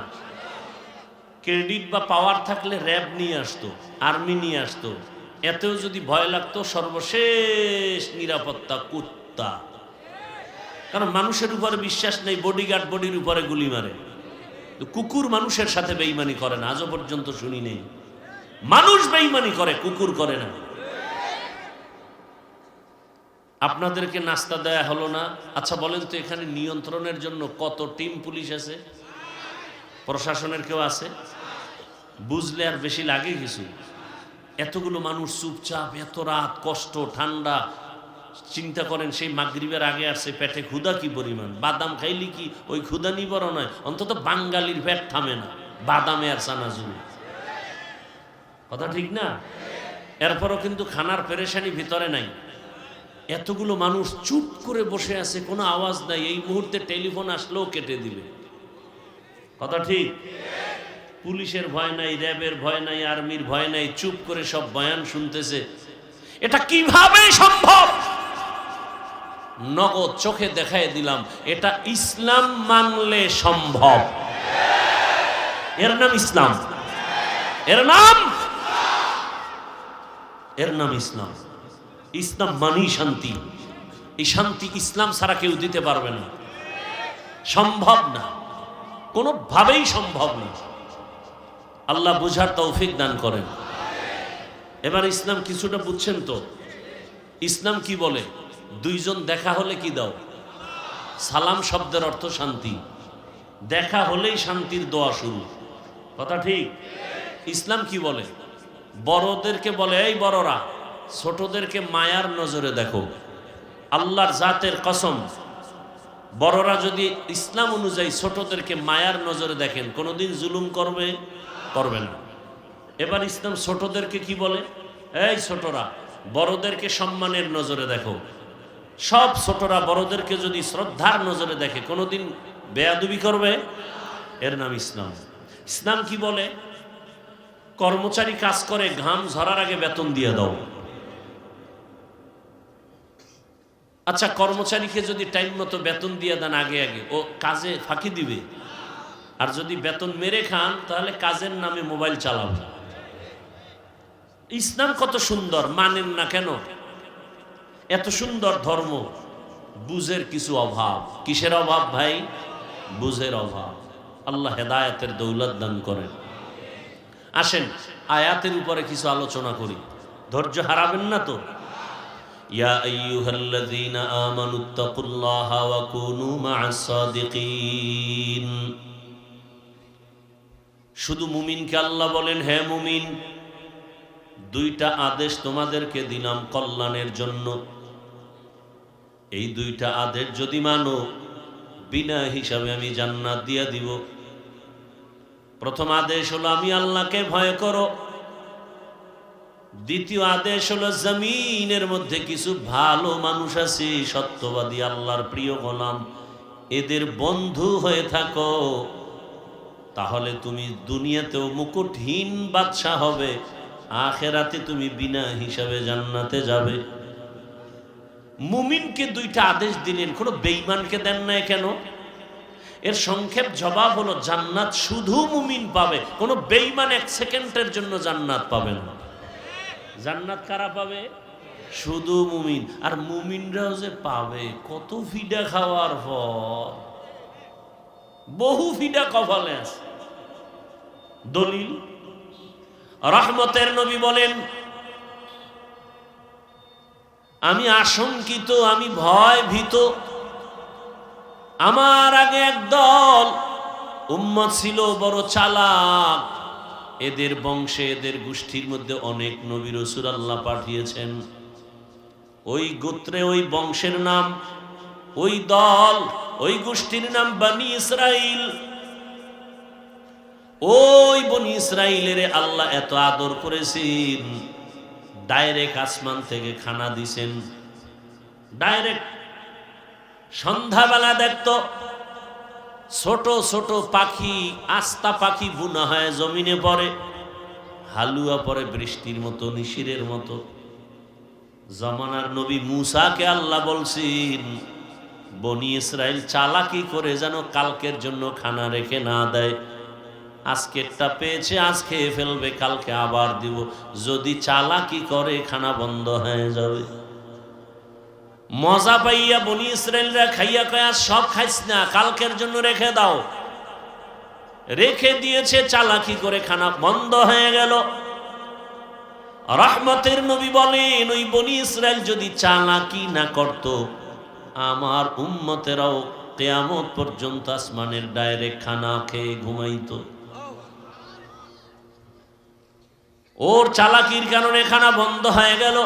ক্রেডিট বা পাওয়ার থাকলে র্যাব নিয়ে আসতো, আর্মি নিয়ে আসতো। এতেও যদি ভয় লাগতো, সর্বশেষ নিরাপত্তা কুত্তা। কারণ মানুষের উপরে বিশ্বাস নেই, বডিগার্ড বডির উপরে গুলি মারে। কুকুর মানুষের সাথে বেঈমানি করে না, আজও পর্যন্ত শুনি নেই। মানুষ বেঈমানি করে, কুকুর করে না। আপনাদেরকে নাস্তা দেয়া হলো না। আচ্ছা বলেন তো, এখানে নিয়ন্ত্রণের জন্য কত টিম পুলিশ আছে? প্রশাসনের কেউ আছে? বুঝলে আর বেশি লাগে কিছু? এতগুলো মানুষ চুপচাপ, এত রাত, কষ্ট, ঠান্ডা। চিন্তা করেন, সেই মাগরিবের আগে আসছে, পেটে ক্ষুধা কি পরিমাণ। বাদাম খাইলি কি ওই ক্ষুধা নিবর নয়? অন্তত বাঙালির পেট থামে না বাদামে আর চানাচুরে। কথা ঠিক না? এরপরও কিন্তু খানার পেরেশানি ভিতরে নাই। এতগুলো মানুষ চুপ করে বসে আছে, কোনো আওয়াজ নাই। এই মুহূর্তে টেলিফোন আসলেও কেটে দিবে। কথা ঠিক? পুলিশের ভয় নাই, র্যাবের ভয় নাই, আর্মির ভয় নাই, চুপ করে সব বয়ান শুনতেছে। এটা কিভাবে সম্ভব? নগদ চোখে দেখায় দিলাম, এটা ইসলাম মানলে সম্ভব। এর নাম ইসলাম, এর নাম ইসলাম। ইসলাম মানেই শান্তি। এই শান্তি ইসলাম ছাড়া কেউ দিতে পারবে না, সম্ভব না, কোনোভাবেই সম্ভব না। আল্লাহ বুঝার তৌফিক দান করেন। এবার ইসলাম কিছুটা বুঝছেন তো? ইসলাম কি বলে? দুইজন দেখা হলে কি দাও? সালাম শব্দের অর্থ শান্তি। দেখা হলেই শান্তির দোয়া শুরু। কথা ঠিক? ইসলাম কি বলে? বড়দেরকে বলে এই বড়রা, ছোটদেরকে মায়ার নজরে দেখো। আল্লাহর জাতের কসম, বড়রা যদি ইসলাম অনুযায়ী ছোটদেরকে মায়ার নজরে দেখেন, কোনোদিন জুলুম করবে না। এবার ইসলাম ছোটদেরকে কি বলে? এই ছোটরা, বড়দেরকে সম্মানের নজরে দেখো। সব ছোটরা বড়দেরকে যদি শ্রদ্ধার নজরে দেখে, কোনোদিন বেয়াদবি করবে? এর নাম ইসলাম। ইসলাম কি বলে? কর্মচারী কাজ করে, ঘাম ঝরার আগে বেতন দিয়ে দাও। আচ্ছা, কর্মচারীকে যদি টাইম মতো বেতন দিয়ে দেন আগে আগে, ও কাজে ফাঁকি দিবে? আর যদি বেতন মেরে খান, তাহলে কাজের নামে মোবাইল চালাবে। ইসলাম কত সুন্দর, মানেন না কেন? এত সুন্দর ধর্ম, বুঝের কিছু অভাব। কিসের অভাব ভাই? বুঝের অভাব। আল্লাহ হেদায়েতের দৌলত দান করেন। আসেন আয়াতের উপরে কিছু আলোচনা করি। ধৈর্য হারাবেন না তো? ইয়া আইয়ুহাল্লাযীনা আমানুত্তাকুল্লাহা ওয়া কুনু মা'আস সাদিকিন। শুধু মুমিনকে আল্লাহ বলেন, হে মুমিন, দুইটা আদেশ তোমাদেরকে দিলাম কল্যাণের জন্য। এই দুইটা আদেশ যদি মানো, বিনা হিসাবে আমি জান্নাত দিয়ে দিব। প্রথম আদেশ হলো আমি আল্লাহকে ভয় করো। দ্বিতীয় আদেশ হলো জমিনের মধ্যে কিছু ভালো মানুষ আছে, সত্যবাদী, আল্লাহর প্রিয় গোলাম, এদের বন্ধু হয়ে থাকো। তাহলে তুমি দুনিয়াতেও মুকুটহীন বাদশা হবে, আখেরাতে তুমি বিনা হিসাবে জান্নাতে যাবে। মুমিনকে দুইটা আদেশ দিলেন, কোনো বেঈমানকে দেন না কেন? এর সংক্ষেপ জবাব হলো জান্নাত শুধু মুমিন পাবে, কোনো বেঈমান এক সেকেন্ডের জন্য জান্নাত পাবে না। জান্নাত কারা পাবে? শুধু মুমিন। আর মুমিনরাও যে পাবে কত ফিডা খাওয়ার পর, বহু ফিডা কপালে আছে। দলিল, রহমতের নবী বলেন, আমি আশঙ্কিত, আমি ভয় ভীত। আমার আগে একদল উম্মত ছিল বড় চালাক, এদের বংশে, এদের গোষ্ঠীর মধ্যে অনেক নবী রাসূল আল্লাহ পাঠিয়েছেন। ওই গোত্রে, ওই বংশের নাম, ওই দল, ওই গোষ্ঠীর নাম বনি ইসরাইল। ওই বনি ইসরাইলের আল্লাহ এত আদর করেছেন, ডাইরেক্ট আসমান থেকে খানা দিছেন। ডাইরেক্ট সন্ধ্যাবেলা দেখতো ছোট ছোট পাখি, আস্তা পাখি বুনা হয় জমিনে পড়ে, হালুয়া পড়ে বৃষ্টির মতো, নিশিরের মতো। জামানার নবী মুসাকে আল্লাহ বলছেন, বনি ইসরাইল চালাকি করে যেন কালকের জন্য খানা রেখে না দেয়। আজকেরটা পেয়েছে, আজ খেয়ে ফেলবে, কালকে আবার দিব। যদি চালাকি করে খানা বন্ধ হয়ে যাবে। মজা পাইয়া বনি ইসরাইলরা খাইয়া কয়া, সব খাইস না, কালকের জন্য রেখে দাও। রেখে দিয়েছে, চালাকি করে খানা বন্ধ হয়ে গেল। রহমতের নবী বলেন, ওই বনি ইসরাইল যদি চালাকি না করত, আমার উম্মতেরাও কিয়ামত পর্যন্ত আসমানের ডাইরেক্ট খানা খেয়ে ঘুমাইতো। ওর চালাকির কারণে খানা বন্ধ হয়ে গেল।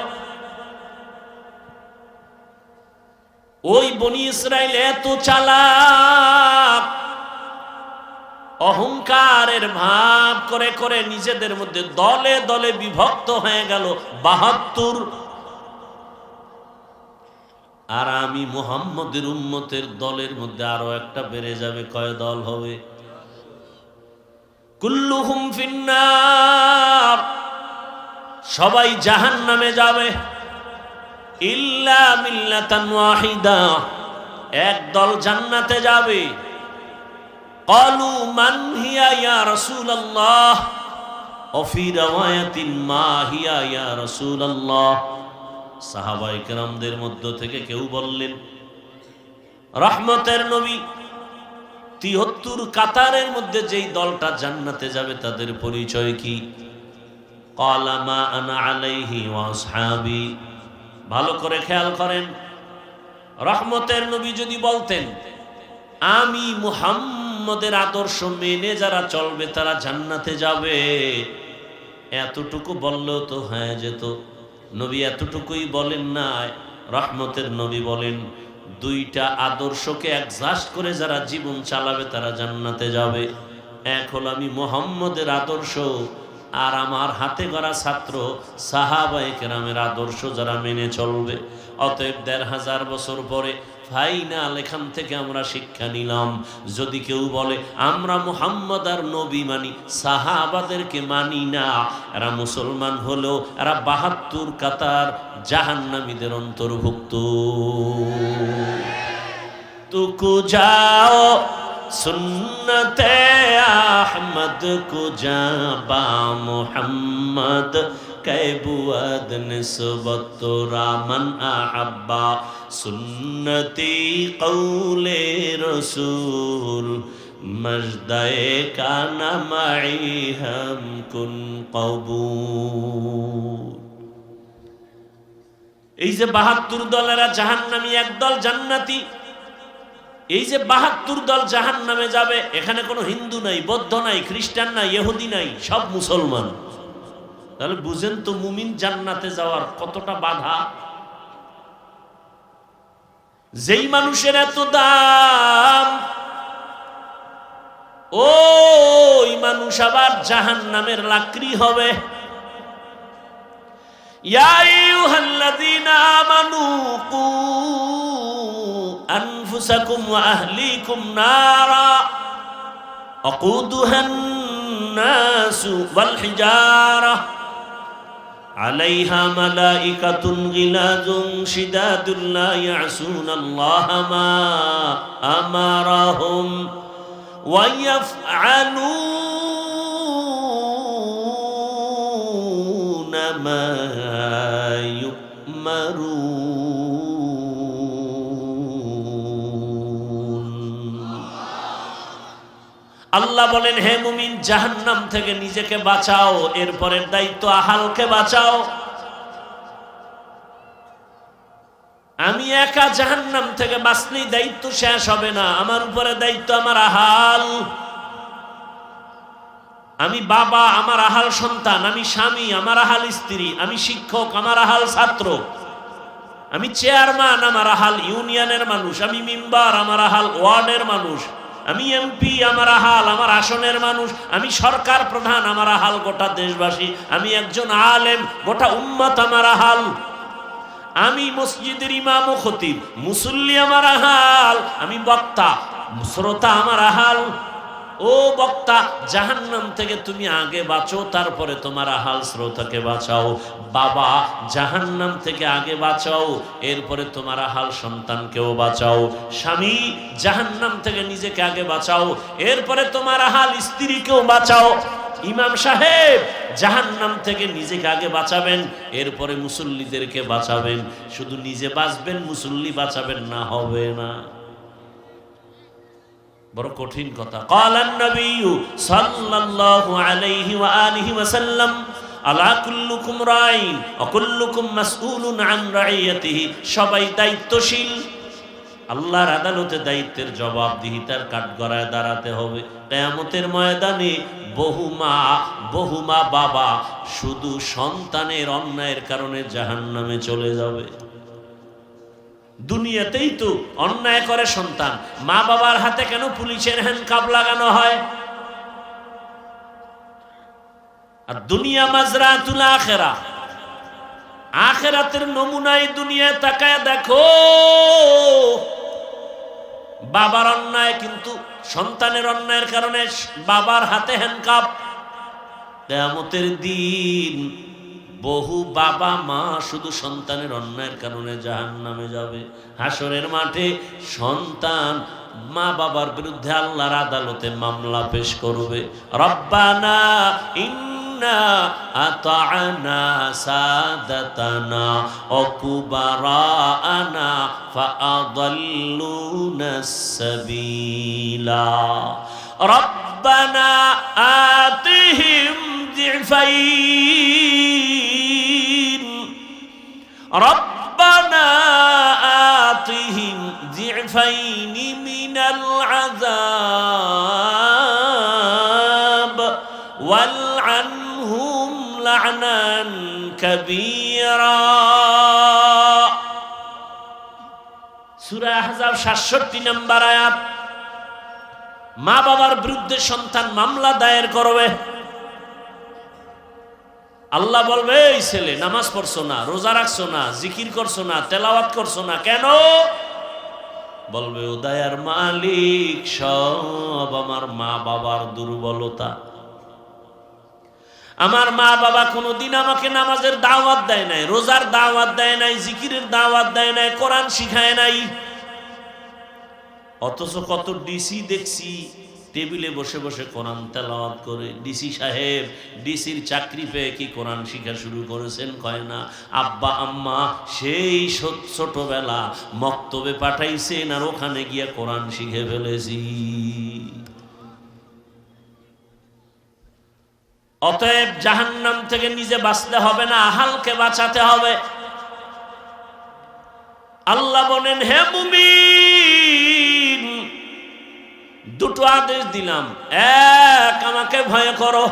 ওই বনি ইসরাইল এত চালাক, অহংকারের ভাব করে করে নিজেদের মধ্যে দলে দলে বিভক্ত হয়ে গেল ৭২। আর আমি মুহাম্মদের উম্মতের দলের মধ্যে আরো একটা বেড়ে যাবে। কয় দল হবে? কুল্লুহুম ফিন্নার, সবাই জাহান্নামে যাবে। ইল্লা মিল্লাতান ওয়াহিদা, এক দল জান্নাতে যাবে। ক্বালু মান হিয়া ইয়া রাসূলুল্লাহ, ও ফি রাওয়ায়াতিন মা হিয়া ইয়া রাসূলুল্লাহ। সাহাবায়ে কেরামদের মধ্য থেকে কেউ বললেন, রহমতের নবী ৭৩ কাতারের মধ্যে যেই দলটা জান্নাতে যাবে তাদের পরিচয় কি? ক্বালা মা আনা আলাইহি ওয়া আসহাবি। ভালো করে খেয়াল করেন, রহমতের নবী যদি বলতেন আমি মুহাম্মদের আদর্শ মেনে যারা চলবে তারা জান্নাতে যাবে, এতটুকু বললেও তো হয়ে যেত। নবী এতটুকুই বলেন না। রহমতের নবী বলেন, দুইটা আদর্শকে অ্যাডজাস্ট করে যারা জীবন চালাবে তারা জান্নাতে যাবে। এক হলো আমি মুহাম্মদের আদর্শ, আর আমার হাতে গড়া ছাত্র সাহাবায়ে কেরামের আদর্শ যারা মেনে চলবে। অতএব ১৫০০ বছর পরে ফাইনাল এখান থেকে আমরা শিক্ষা নিলাম, যদি কেউ বলে আমরা মুহাম্মদ আর নবী মানি, সাহাবাদেরকে মানি না, এরা মুসলমান হলেও এরা ৭২ কাতার জাহান্নামীদের অন্তর্ভুক্ত। তুকু যাও সুন্নতে আহমদ কো জাবা মুহাম্মদ कैबुअद निस्बत रामन अहब्बा सुन्नती कौले रसूल मजदाए का नमाई हम कुन कबूल। এই যে ৭২ দলেরা জাহান্নামী, একদল জান্নাতি। এই যে ৭২ দল জাহান্নামে যাবে, এখানে কোনো হিন্দু নাই, বৌদ্ধ নাই, খ্রিস্টান নাই, ইহুদি নাই, সব মুসলমান। তাহলে বুঝেন তো মুমিন জান্নাতে যাওয়ার কতটা বাধা। যেই মানুষের এত দাম, ওই মানুষ আবার জাহান্নামের লাকড়ি হবে। ইয়া আইয়ুহাল্লাযীনা আমানু কু আনফুসাকুম ওয়া আহলিকুম নারা আকুদুহান নাসু ওয়াল হিজারা আলাইহা মালাইকাতুন গিলাযুন শিদাদুন লা ইয়াসুনাল্লাহা মা আমারাহুম ওয়া ইয়াফআলুনা মা ইউমারুন। আল্লাহ বলেন, হে মুমিন, জাহান্নাম থেকে নিজেকে বাঁচাও, এরপরের দায়িত্ব আহালকে বাঁচাও। আমি একা জাহান্নাম থেকে বাঁচলেই দায়িত্ব শেষ হবে না, আমার উপরে দায়িত্ব আমার আহাল। আমি বাবা, আমার আহাল সন্তান। আমি স্বামী, আমার আহাল স্ত্রী। আমি শিক্ষক, আমার আহাল ছাত্র। আমি চেয়ারম্যান, আমার আহাল ইউনিয়নের মানুষ। আমি মেম্বার, আমার আহাল ওয়ার্ডের মানুষ। আমি এমপি, আমার আহাল আমার আসনের মানুষ। আমি সরকার প্রধান, আমার আহাল গোটা দেশবাসী। আমি একজন আলেম, গোটা উম্মত আমার আহাল। আমি মসজিদের ইমাম ও খতিব, মুসল্লি আমার আহাল। আমি বক্তা, শ্রোতা আমার আহাল। ও বক্তা, জাহান্নাম থেকে তুমি আগে বাঁচো, তারপরে তোমার আহাল শ্রোতাকে বাঁচাও। বাবা, জাহান্নাম থেকে আগে বাঁচাও, এরপরে তোমার আহাল সন্তানকেও বাঁচাও। স্বামী, জাহান্নাম থেকে নিজেকে আগে বাঁচাও, এরপরে তোমার আহাল স্ত্রীকেও বাঁচাও। ইমাম সাহেব, জাহান্নাম থেকে নিজেকে আগে বাঁচাবেন, এরপরে মুসল্লিদেরকে বাঁচাবেন। শুধু নিজে বাঁচবেন, মুসল্লি বাঁচাবেন না, হবে না। বড় কঠিন কথা। ক্বালান নবিয়্যু সাল্লাল্লাহু আলাইহি ওয়া আলিহি ওয়া সাল্লাম, আলা কুল্লুকুম রাইন ওয়া কুল্লুকুম মাসউলুন আন রাইয়াতিহি। সবাই দায়িত্বশীল। আল্লাহর আদালতে দায়িত্বের জবাবদিহিতার কাঠগড়ায় দাঁড়াতে হবে। কিয়ামতের ময়দানে বহু মা বাবা শুধু সন্তানের অন্যায়ের কারণে জাহান্নামে চলে যাবে। দুনিয়াতেই তো অন্যায় করে সন্তান, মা বাবার হাতে কেন পুলিশের হ্যান্ডকাপ লাগানো হয়? আর দুনিয়া মাজরাতুল আখিরা, আখিরাতের নমুনায় দুনিয়ায় তাকায় দেখো। বাবার অন্যায়, কিন্তু সন্তানের অন্যায়ের কারণে বাবার হাতে হ্যান্ডকাপ। কিয়ামতের দিন বহু বাবা মা শুধু সন্তানের অন্যায়ের কারণে জাহান্নামে যাবে। হাসরের মাঠে সন্তান মা বাবার বিরুদ্ধে আল্লাহর আদালতে মামলা পেশ করবে। রব্বানা ইন্না আতা'না সাদাতানা ওয়া কুবারানা ফাআদাল্লুনাস সাবিলা রব্বানা আতিহিম যিফাইন রব্বানা আতিহিম যিফাইন মিনাল আযাব ওয়ালআনহুম লা'নান কাবীরা। সূরা আহজাব ৬৭ নম্বর আয়াত। মা বাবার বিরুদ্ধে সন্তান মামলা দায়ের করবে। আল্লাহ বলবে, এই ছেলে নামাজ পড়ছো না, রোজা রাখছো না, জিকির করছো না, তেলাওয়াত করছো না, কেন? বলবে, ও দয়ার মালিক, সব আমার মা বাবার দুর্বলতা। আমার মা বাবা কোনোদিন আমাকে নামাজের দাওয়াত দেয় নাই, রোজার দাওয়াত দেয় নাই, জিকিরের দাওয়াত দেয় নাই, কোরআন শিখায় নাই। অথচ কত ডিসি দেখছি টেবিলে বসে বসে কোরআন তেলাওয়াত করে। ডিসি সাহেব ডিসির চাকরি পেয়ে কি কোরআন শিখা শুরু করেছেন? কয় না। আব্বা আম্মা সেই ছোটবেলা মক্তবে পাঠাইছেন, আর ওখানে গিয়ে কোরআন শিখে ফেলেছি। অতএব জাহান্নাম থেকে নিজে বাঁচতে হবে না, আহালকে বাঁচাতে হবে। আল্লাহ বলেন, হে মুমিন, দুটো আদেশ দিলাম। এক, আমাকে ভয় করো।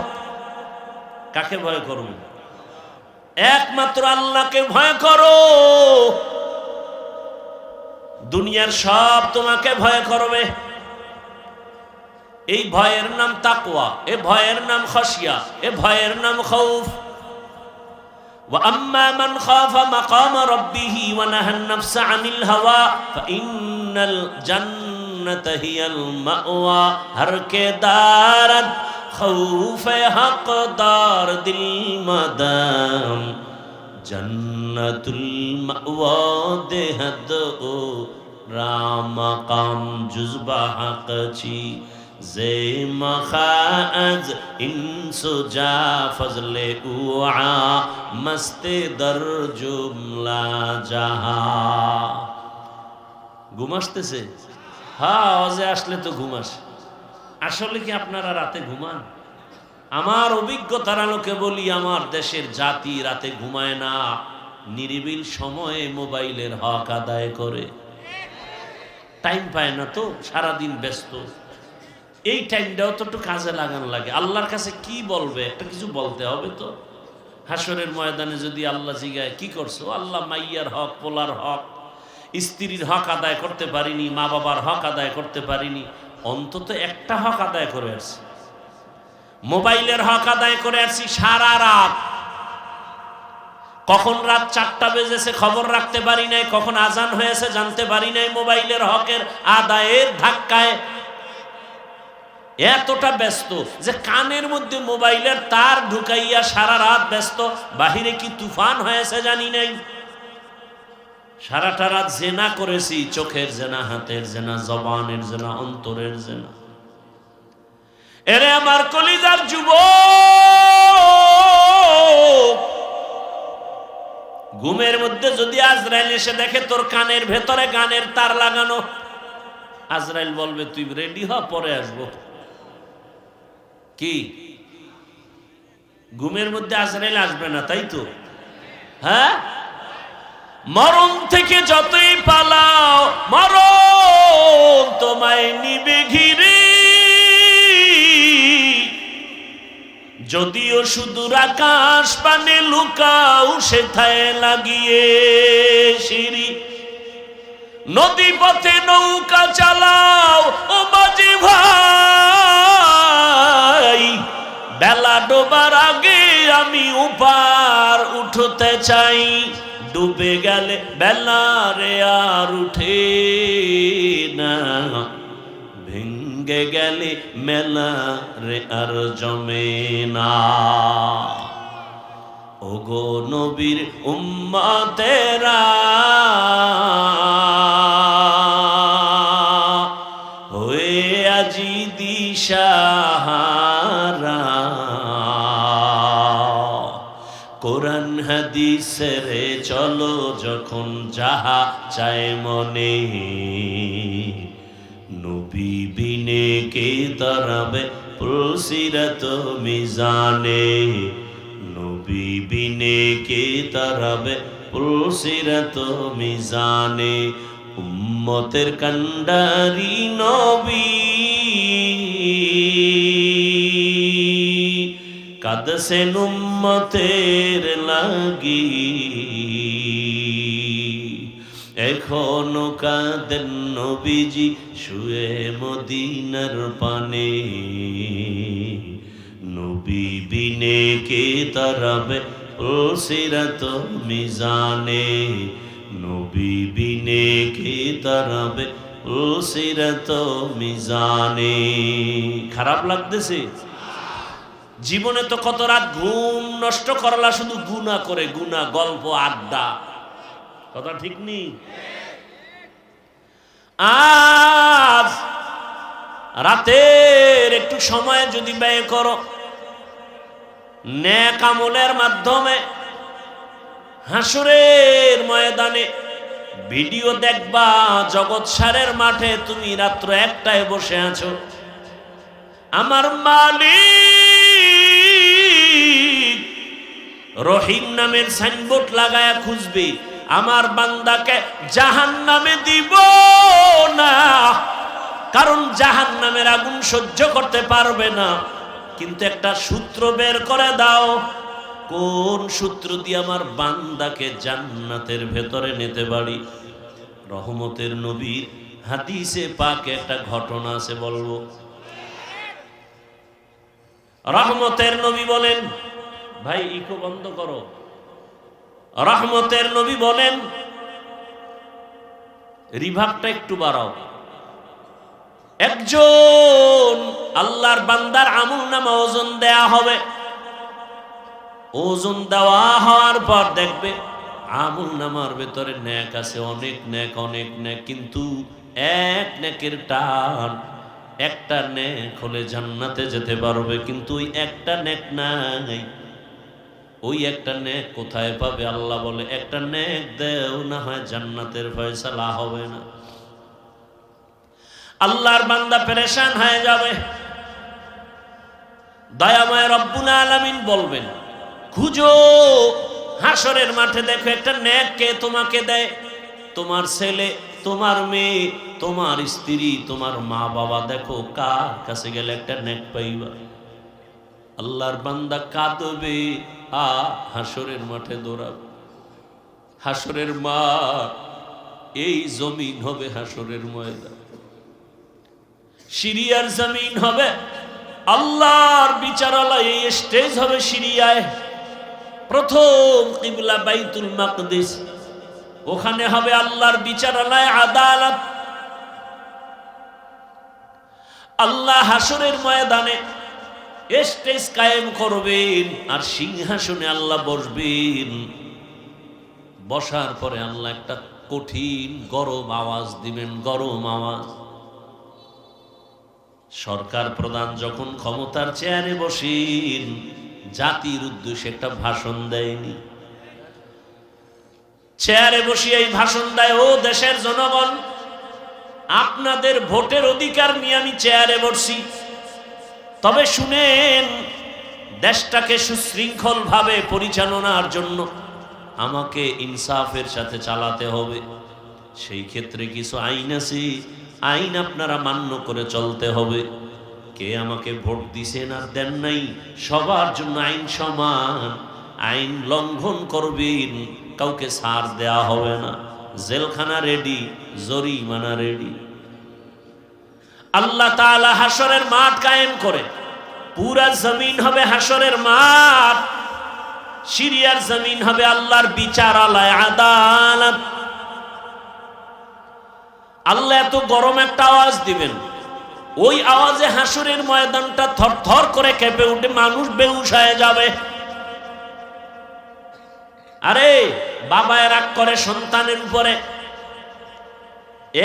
কাকে ভয় করো? একমাত্র আল্লাহকে ভয় করো। দুনিয়ার সব তোমাকে ভয় করবে। এই ভয়ের নাম তাকওয়া, এ ভয়ের নাম খাশিয়া, এ ভয়ের নাম খাউফ। ওয়া আম্মা মান খাফা মাকাম রাব্বিহি ওয়া নাহান নাফসা আনিল হাওয়া ফাইন্নাল জান্নাতা হিয়াল মাওয়া। হর কে দারাত খাউফ হকদার দিল মাদাম জন্নতুল মাওয়া দেহদ ও রামাকাম জুজবা হকচি জে মখাজ ইনসুজা ফজলে উআ মস্তে দর জুমলা জাহা। ঘুম আসতেছে? হ্যাঁ, আওয়াজে আসলে তো ঘুম আসে। আসলে কি আপনারা রাতে ঘুমান? আমার অভিজ্ঞতার আলোকে বলি, আমার দেশের জাতি রাতে ঘুমায় না, নিরিবিল সময়ে মোবাইলের হক আদায় করে। টাইম পায় না তো, সারাদিন ব্যস্ত। এই টাইমটাও তো একটু কাজে লাগানো লাগে। আল্লাহর কাছে কি বলবে? একটা কিছু বলতে হবে তো। হাসরের ময়দানে যদি আল্লাহ জিগায় কি করছো, আল্লাহ মাইয়ার হক, পোলার হক, স্ত্রীর হক আদায় করতে পারিনি, মা বাবার হক আদায় করতে পারিনি, অন্তত একটা হক আদায় করে আসছি। মোবাইলের হক আদায় করে আসছি সারা রাত। কখন রাত 4টা বেজেছে খবর রাখতে পারি নাই, কখন আজান হয়েছে জানতে পারি নাই। মোবাইলের হকের আদায়ের ধাক্কায় এতটা ব্যস্ত যে কানের মধ্যে মোবাইলের তার ঢুকাইয়া সারা রাত ব্যস্ত। বাহিরে কি তুফান হয়েছে জানি নাই। সারাটা রাত জেনা করেছি, চোখের জেনা, হাতের জেনা, জবানের জেনা, অন্তরের জেনা। এরে আমার কলিজার যুবক, ঘুমের মধ্যে যদি আজরাইল এসে দেখে তোর কানের ভেতরে গানের তার লাগানো, আজরাইল বলবে তুই রেডি হ, পরে আসবো। কি ঘুমের মধ্যে আজরাইল আসবে না, তাই তো? হ্যাঁ, মরণ থেকে যতই পালাও মরণ তোমায় নিবে ঘিরে। যদিও সুদূর আকাশ পানে লুকাও সেথায় লাগিয়ে সিঁড়ি। নদী পথে নৌকা চালাও ও মাঝি ভাই, বেলা ডোবার আগে আমি উপার উঠতে চাই। ডুবে গেলে বেলা রে আর উঠে না, ভেঙ্গে গেলে মেলা রে আর জমে না। ওগো নবীর উম্মতেরা, হয়ে আজি দিশাহারা। কোরআন হাদিসের চলো যখন যাহা চায় মনে, নবী বিনে কে তরাবে পুলসিরাত মিজানে। নবী বিনে কে তরাবে পুলসিরাত মিজানে। উম্মতের কান্ডারি নবী কাঁদছেন উম্মতের লাগি। এখনো কাঁদেন নবীজি শুয়ে মদিনার পানে। নবী বিনে কে তরাবে পুলসিরাত মিজানে। নবী বিনে কে তরাবে পুলসিরাত মিজানে। খারাপ লাগতেছে? জীবনে তো কত রাত ঘুম নষ্ট করলা শুধু গুনাহ করে, গুনাহ, গল্প, আড্ডা। কথা ঠিক নেই? আজ রাতের একটু সময় যদি ব্যয় করো নেক আমলের মাধ্যমে, হাসরের ময়দানে ভিডিও দেখবা জগৎ সারের মাঠে তুমি রাত্র 1টায় বসে আছো। আমার মালিক রহিম নামের সাইনবোর্ড লাগায়া খুঁজবে, আমার বান্দাকে জাহান্নামে দিব না, কারণ জাহান্নামের আগুন সহ্য করতে পারবে না। কিন্তু একটা সূত্র বের করে দাও, কোন সূত্র দিয়ে আমার বান্দাকে জান্নাতের ভেতরে নিতে পারি। রহমতের নবীর হাদিসে পাকে একটা ঘটনা আছে, বলবো। রহমতের নবী বলেন, ভাই ইকো বন্ধ করো। রহমতের নবী বলেন, রিভাবটা একটু বাড়াও। একজন আল্লাহর বান্দার আমলনামা ওজন দেয়া হবে। ওজন দেওয়া হওয়ার পর দেখবে আমলনামার ভেতরে নেক আছে, অনেক নেক, অনেক নেক, কিন্তু এক নেকের টান। একটা নেক হলে জান্নাতে যেতে পারবে, কিন্তু ওই একটা নেক নাই। ওই একটা নেক কোথায় পাবে? আল্লাহ বলে, একটা নেক দেও, না হয় জান্নাতের ফয়সালা হবে না। আল্লাহর বান্দা পেরেশান হয়ে যাবে। দয়াময় রব্বুল আলামিন বলবেন, খুঁজো হাসরের মাঠে, দেখো একটা নেক কে তোমাকে দেয়। তোমার ছেলে, তোমার মেয়ে, তোমার স্ত্রী, তোমার মা বাবা, দেখো কার কাছে গেলে একটা নেক পাইবা। আল্লাহর বান্দা কাঁদবে, হাসরের মাঠে দৌড়াবে। হাসরের মাঠ এই জমিন হবে হাসরের ময়দান, সিরিয়ার জমিন হবে, আল্লাহর বিচারালয় এই স্টেজ হবে সিরিয়ায়। প্রথম কিবলা বাইতুল মাকদিস, ওখানে হবে আল্লাহর বিচারালয়, আদালত। আল্লাহ হাসরের ময়দানে স্টেজ কায়েম করবেন, আর সিংহাসনে আল্লাহ বসবেন। বসার পরে আল্লাহ একটা কঠিন গরম আওয়াজ দিবেন, গরম আওয়াজ। সরকার প্রধান যখন ক্ষমতার চেয়ারে বসেন, জাতির উদ্দেশ্যে একটা ভাষণ দেয়নি, চেয়ারে বসিয়ে এই ভাষণ দেয়, ও দেশের জনগণ, আপনাদের ভোটের অধিকার নিয়ে আমি চেয়ারে বসছি, তবে শুনেন, দেশটাকে সুশৃঙ্খল ভাবে পরিচালনার জন্য আমাকে ইনসাফের সাথে চালাতে হবে। সেই ক্ষেত্রে কিছু আইন আছে, আইন আপনারা মান্য করে চলতে হবে। কে আমাকে ভোট দিছেন আর দেন নাই, সবার জন্য আইন সমান। আইন লঙ্ঘন করবেন, কাউকে ছাড় দেয়া হবে না, জেলখানা রেডি, জরিমানা রেডি। আল্লাহ তাআলা হাসরের মাঠ কায়েম করে, পুরা জমিন হবে হাসরের মাঠ, সিরিয়ার জমিন হবে আল্লাহর বিচারালয়, আদালত। আল্লাহ এত গরম একটা আওয়াজ দিবেন, ওই আওয়াজে হাসরের ময়দানটা থরথর করে কেঁপে উঠে, মানুষ বেহুশ হয়ে যাবে। আরে বাবায় রাগ করে সন্তানের উপরে,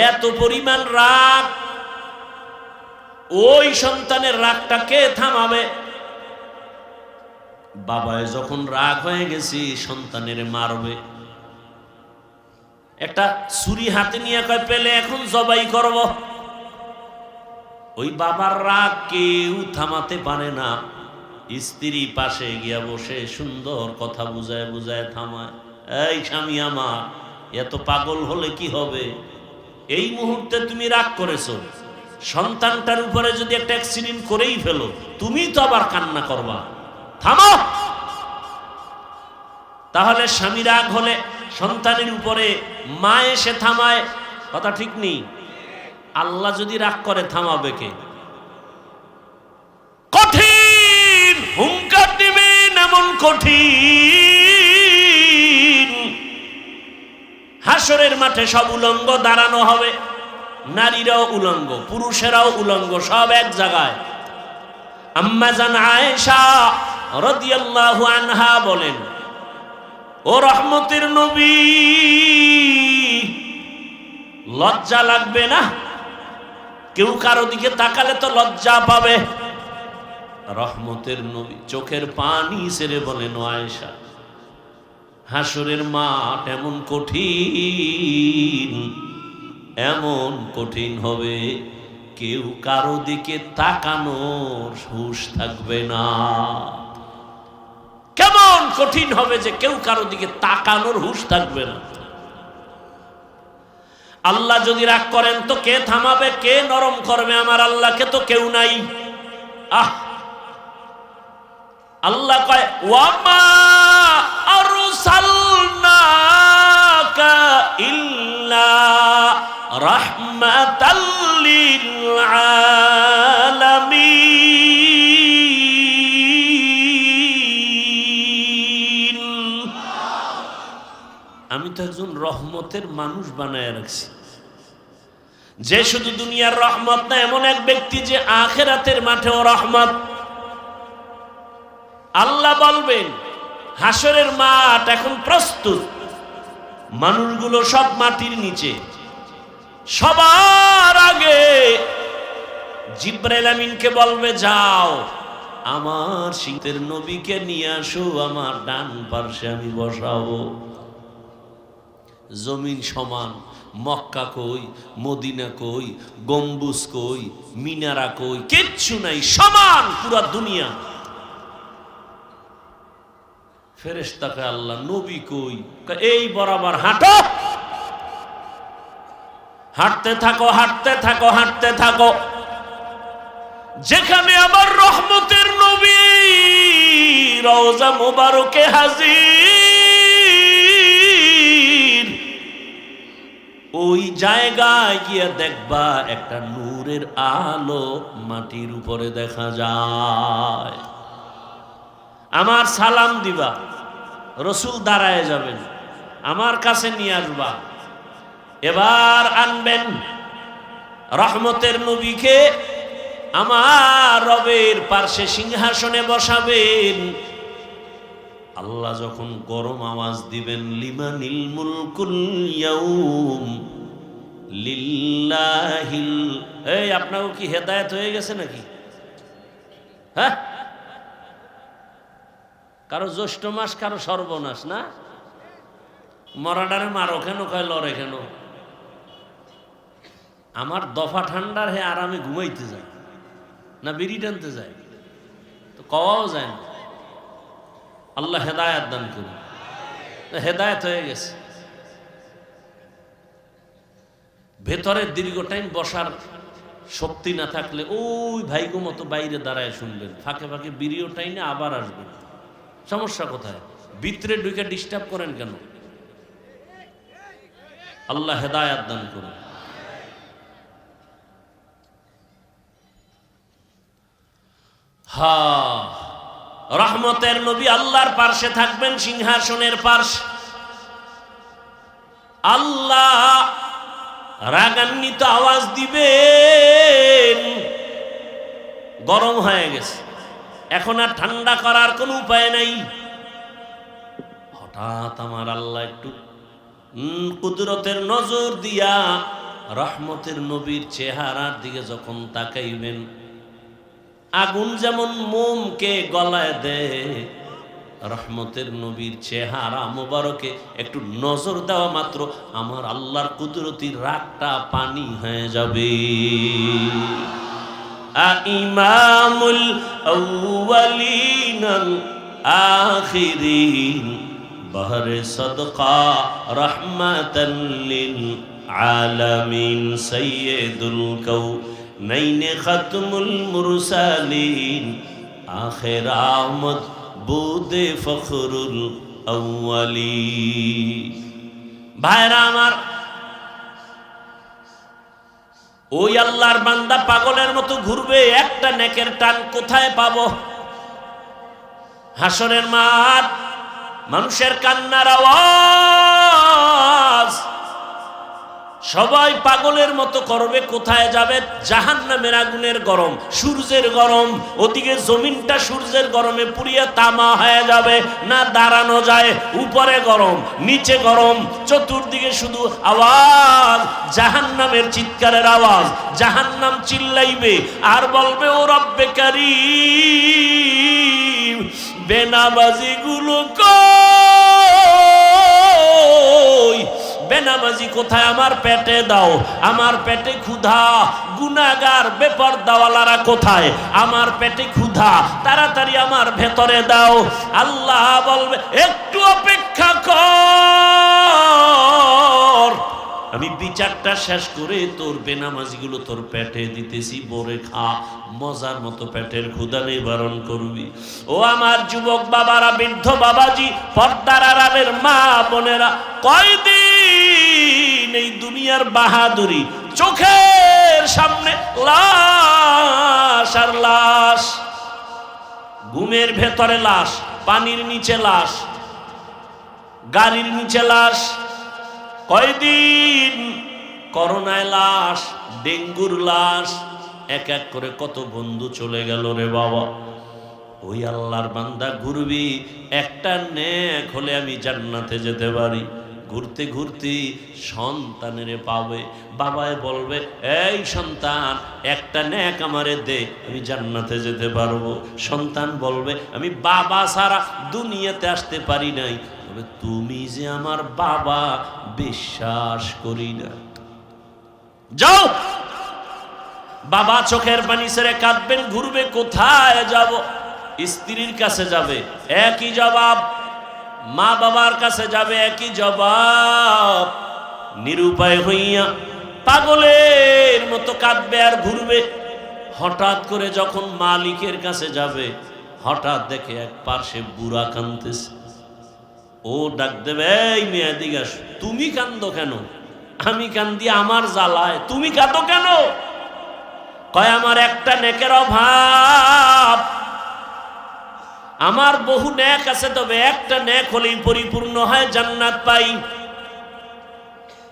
এত পরিমাণ রাগ, ওই সন্তানের রাগটা কে থামাবে? বাবায় যখন রাগ হয়ে গেছে, সন্তানের মারবে, একটা ছুরি হাতে নিয়ে কয়, পেলে এখন জবাই করব। ওই বাবার রাগ কেউ থামাতে পারে না। স্ত্রী পাশে গিয়া বসে সুন্দর কথা বুঝায় বুঝায় থামায়, এই স্বামী আমার, এত পাগল হলে কি হবে? এই মুহূর্তে তুমি রাগ করেছো, সন্তানটার উপরে যদি একটা অ্যাক্সিডেন্ট করেই ফেলো, তুমি তো আবার কান্না করবা, থামো। তাহলে স্বামী রাগ হলে সন্তানের উপরে মা এসে থামায়, কথা ঠিক নেই? আল্লাহ যদি রাগ করে, থামাবে কে? কঠিন হুঙ্কার দিবেন, এমন কঠিন। হাসরের মাঠে সব উলঙ্গ দাঁড়ানো হবে, নারীরাও উলঙ্গ, পুরুষেরাও উলঙ্গ, সব এক জায়গায়। আম্মা জান আয়েশা রাদিয়াল্লাহু আনহা বলেন, ও রহমতের নবী, লজ্জা লাগবে না? কেউ কারো দিকে তাকালে তো লজ্জা পাবে। রহমতের নবী চোখের পানি ছেড়ে বলেন, ও আয়েশা, হাসরের মাঠ এমন কঠিন, এমন কঠিন হবে, কেউ কারো দিকে তাকানোর হুঁশ থাকবে না। কেমন কঠিন হবে যে কেউ কারো দিকে তাকানোর হুঁশ থাকবে না। আল্লাহ যদি রাগ করেন তো কে থামাবে, কে নরম করবে? আমার আল্লাহকে তো কেউ নাই। আল্লাহ কয় ওয়ামা আরসালনাকা ইল্লা রাহমাতাল লিল আলামিন। আমি তো একজন রহমতের মানুষ বানায় রাখছি, যে শুধু দুনিয়ার রহমত না, এমন এক ব্যক্তি যে আখিরাতের মাঠেও রহমত। আল্লাহ বলবেন হাসরের মাঠ এখন প্রস্তুত, মানুষগুলো সব মাটির নিচে। সবার আগে জিবরাইল আমিনকে বলবে যাও আমার শীতের নবীকে নিয়ে আসো, আমার ডান পার্শ্বে আমি বসাবো। জমিন সমান, মক্কা কই, মদিনা কই, গম্বুজ কই, মিনারা কই, কিচ্ছু নাই, সমান পুরা দুনিয়া। ফেরেশতাকে আল্লাহ নবী কই, এই বরাবর হাঁটো, হাঁটতে থাকো, হাঁটতে থাকো, হাঁটতে থাকো, যেখানে আমার রহমতের নবী রওজা মুবারকে হাজির, ওই জায়গায় গিয়ে দেখবা একটা নূরের আলো মাটির উপরে দেখা যায়। আমার সালাম দিবা, রসুল দাঁড়ায় যাবেন, আমার কাছে নিয়ে আসবা। এবার আনবেন রহমতের নবীকে, আমার রবের পার্শ্বে সিংহাসনে বসাবেন। আল্লাহ যখন গরম আওয়াজ দিবেন, লিমানিল মুলকুল ইয়াউম লিল্লাহিল। এই আপনারও কি হেদায়েত হয়ে গেছে নাকি? হ্যাঁ, কারো জ্যৈষ্ঠ মাস, কারো সর্বনাশ না? মরাডারে মারো কেন, কয় লড়ে কেন? আমার দফা ঠান্ডার হে আরামে ঘুমাইতে যায় না, বিড়ি টানতে যায়? তো কওয়াও যায় না। আল্লাহ হেদায়েত দান করুন। হেদায়েত হয়ে গেছে। ভেতরে দীর্ঘ টাইম বসার শক্তি না থাকলে ওই ভাইগো মতো বাইরে দাঁড়ায় শুনবেন, ফাঁকে ফাঁকে বিড়িও টাইনে আবার আসবেন। সমস্যা কোথায়? ভিতরে ঢুকে ডিস্টার্ব করেন কেন? আল্লাহ হেদায়েত দান করুন। রহমতের নবী আল্লাহর পার্শ্বে থাকবেন, সিংহাসনের পার্শ্বে। আল্লাহ রাগান্বিত আওয়াজ দিবেন, গরম হয়ে গেছে, এখন আর ঠান্ডা করার কোনো উপায় নাই। হঠাৎ আমার আল্লাহ একটু কুদরতের নজর দিয়া রহমতের নবীর চেহারার দিকে যখন তাকাইবেন, আগুন যেমন মোমকে গলায় দেয়, রহমতের নবীর চেহারা মুবারকে একটু নজর দেওয়া মাত্র আমার আল্লাহর কুদরতির রাগটা পানি হয়ে যাবে। ইমামুল আউয়ালিন আখিরিন বহরে সদকা রহমাতান লিল আলামিন সাইয়্যিদুল কাউনাইন খাতমুল মুরসালিন আখির আমদ বুদে ফখরুল আউয়ালিন। ভাইরা আমার, ওই আল্লাহর বান্দা পাগলের মতো ঘুরবে, একটা নেকের টান কোথায় পাবো? হাসরের মাঠ, মানুষের কান্নার আওয়াজ, সবাই পাগলের মতো করবে। কোথায় যাবে? জাহান্নামের আগুনের গরম, সূর্যের গরম, ওদিকে জমিনটা সূর্যের গরমে পুড়িয়ে তামা হয়ে যাবে, না দাঁড়ানো যায়। উপরে গরম, নিচে গরম, চতুর্দিকে শুধু আওয়াজ, জাহান্নামের চিৎকারের আওয়াজ। জাহান্নাম চিল্লাইবে আর বলবে, ও রব্বে কারীম, বেনামাজি গুলো কই? বেনামাজি কোথায়? আমার পেটে দাও, আমার পেটে ক্ষুধা। গুনাহগার বেপরদাওয়ালারা কোথায়? আমার পেটে ক্ষুধা, তাড়াতাড়ি আমার ভেতরে দাও। আল্লাহ বলবে, একটু অপেক্ষা কর, আমি বিচারটা শেষ করে তোর বেনামাজিগুলো তোর পেটে দিতেছি, বরে খা, মজার মতো পেটের ক্ষুধা নিবারণ করবি। ও আমার যুবক বাবারা, বৃদ্ধ বাবাজি, পর্দার আড়ালের মা বোনেরা, কয়দিন এই দুনিয়ার বাহাদুরি, চোখের সামনে লাশ আর লাশ, ঘুমের ভেতরে লাশ, পানির নিচে লাশ, গাড়ির নিচে লাশ, কয়দিন করোনায় লাশ, ডেঙ্গুর লাশ, এক এক করে কত বন্ধু চলে গেল রে বাবা। ওই আল্লাহর বান্দা ঘুরবি, একটা নেক হলে আমি জান্নাতে যেতে পারি। ঘুরতে ঘুরতে সন্তানের পাবে, বাবায় বলবে এই সন্তান একটা নেক আমারে দে, আমি জান্নাতে যেতে পারবো। সন্তান বলবে আমি বাবা ছাড়া দুনিয়াতে আসতে পারি নাই, তবে তুমি যে আমার বাবা বিশ্বাস করি না। যাও, বাবা চোখের পানি ছেড়ে কাঁদবেন, ঘুরবে কোথায় যাব? স্ত্রীর কাছে যাবে, একই জবাব। মা বাবার কাছে যাবে, একই জবাব। নিরুপায় হইয়া পাগলের মতো কাঁদবে আর ঘুরবে। হঠাৎ করে যখন মালিকের কাছে যাবে, হঠাৎ দেখে এক পার্শ্বে বুড়া কাঁদতেছে। ও ডাক দেবে, এই মেয়ে দিকে আস, তুমি কান্দো কেন? আমি কান্দি আমার জ্বালায়, তুমি কাঁদো কেন? কয় আমার একটা নেকের অভাব, আমার বহু নেক আছে, তবে একটা নেক হলেই পরিপূর্ণ হয়, জান্নাত পাই।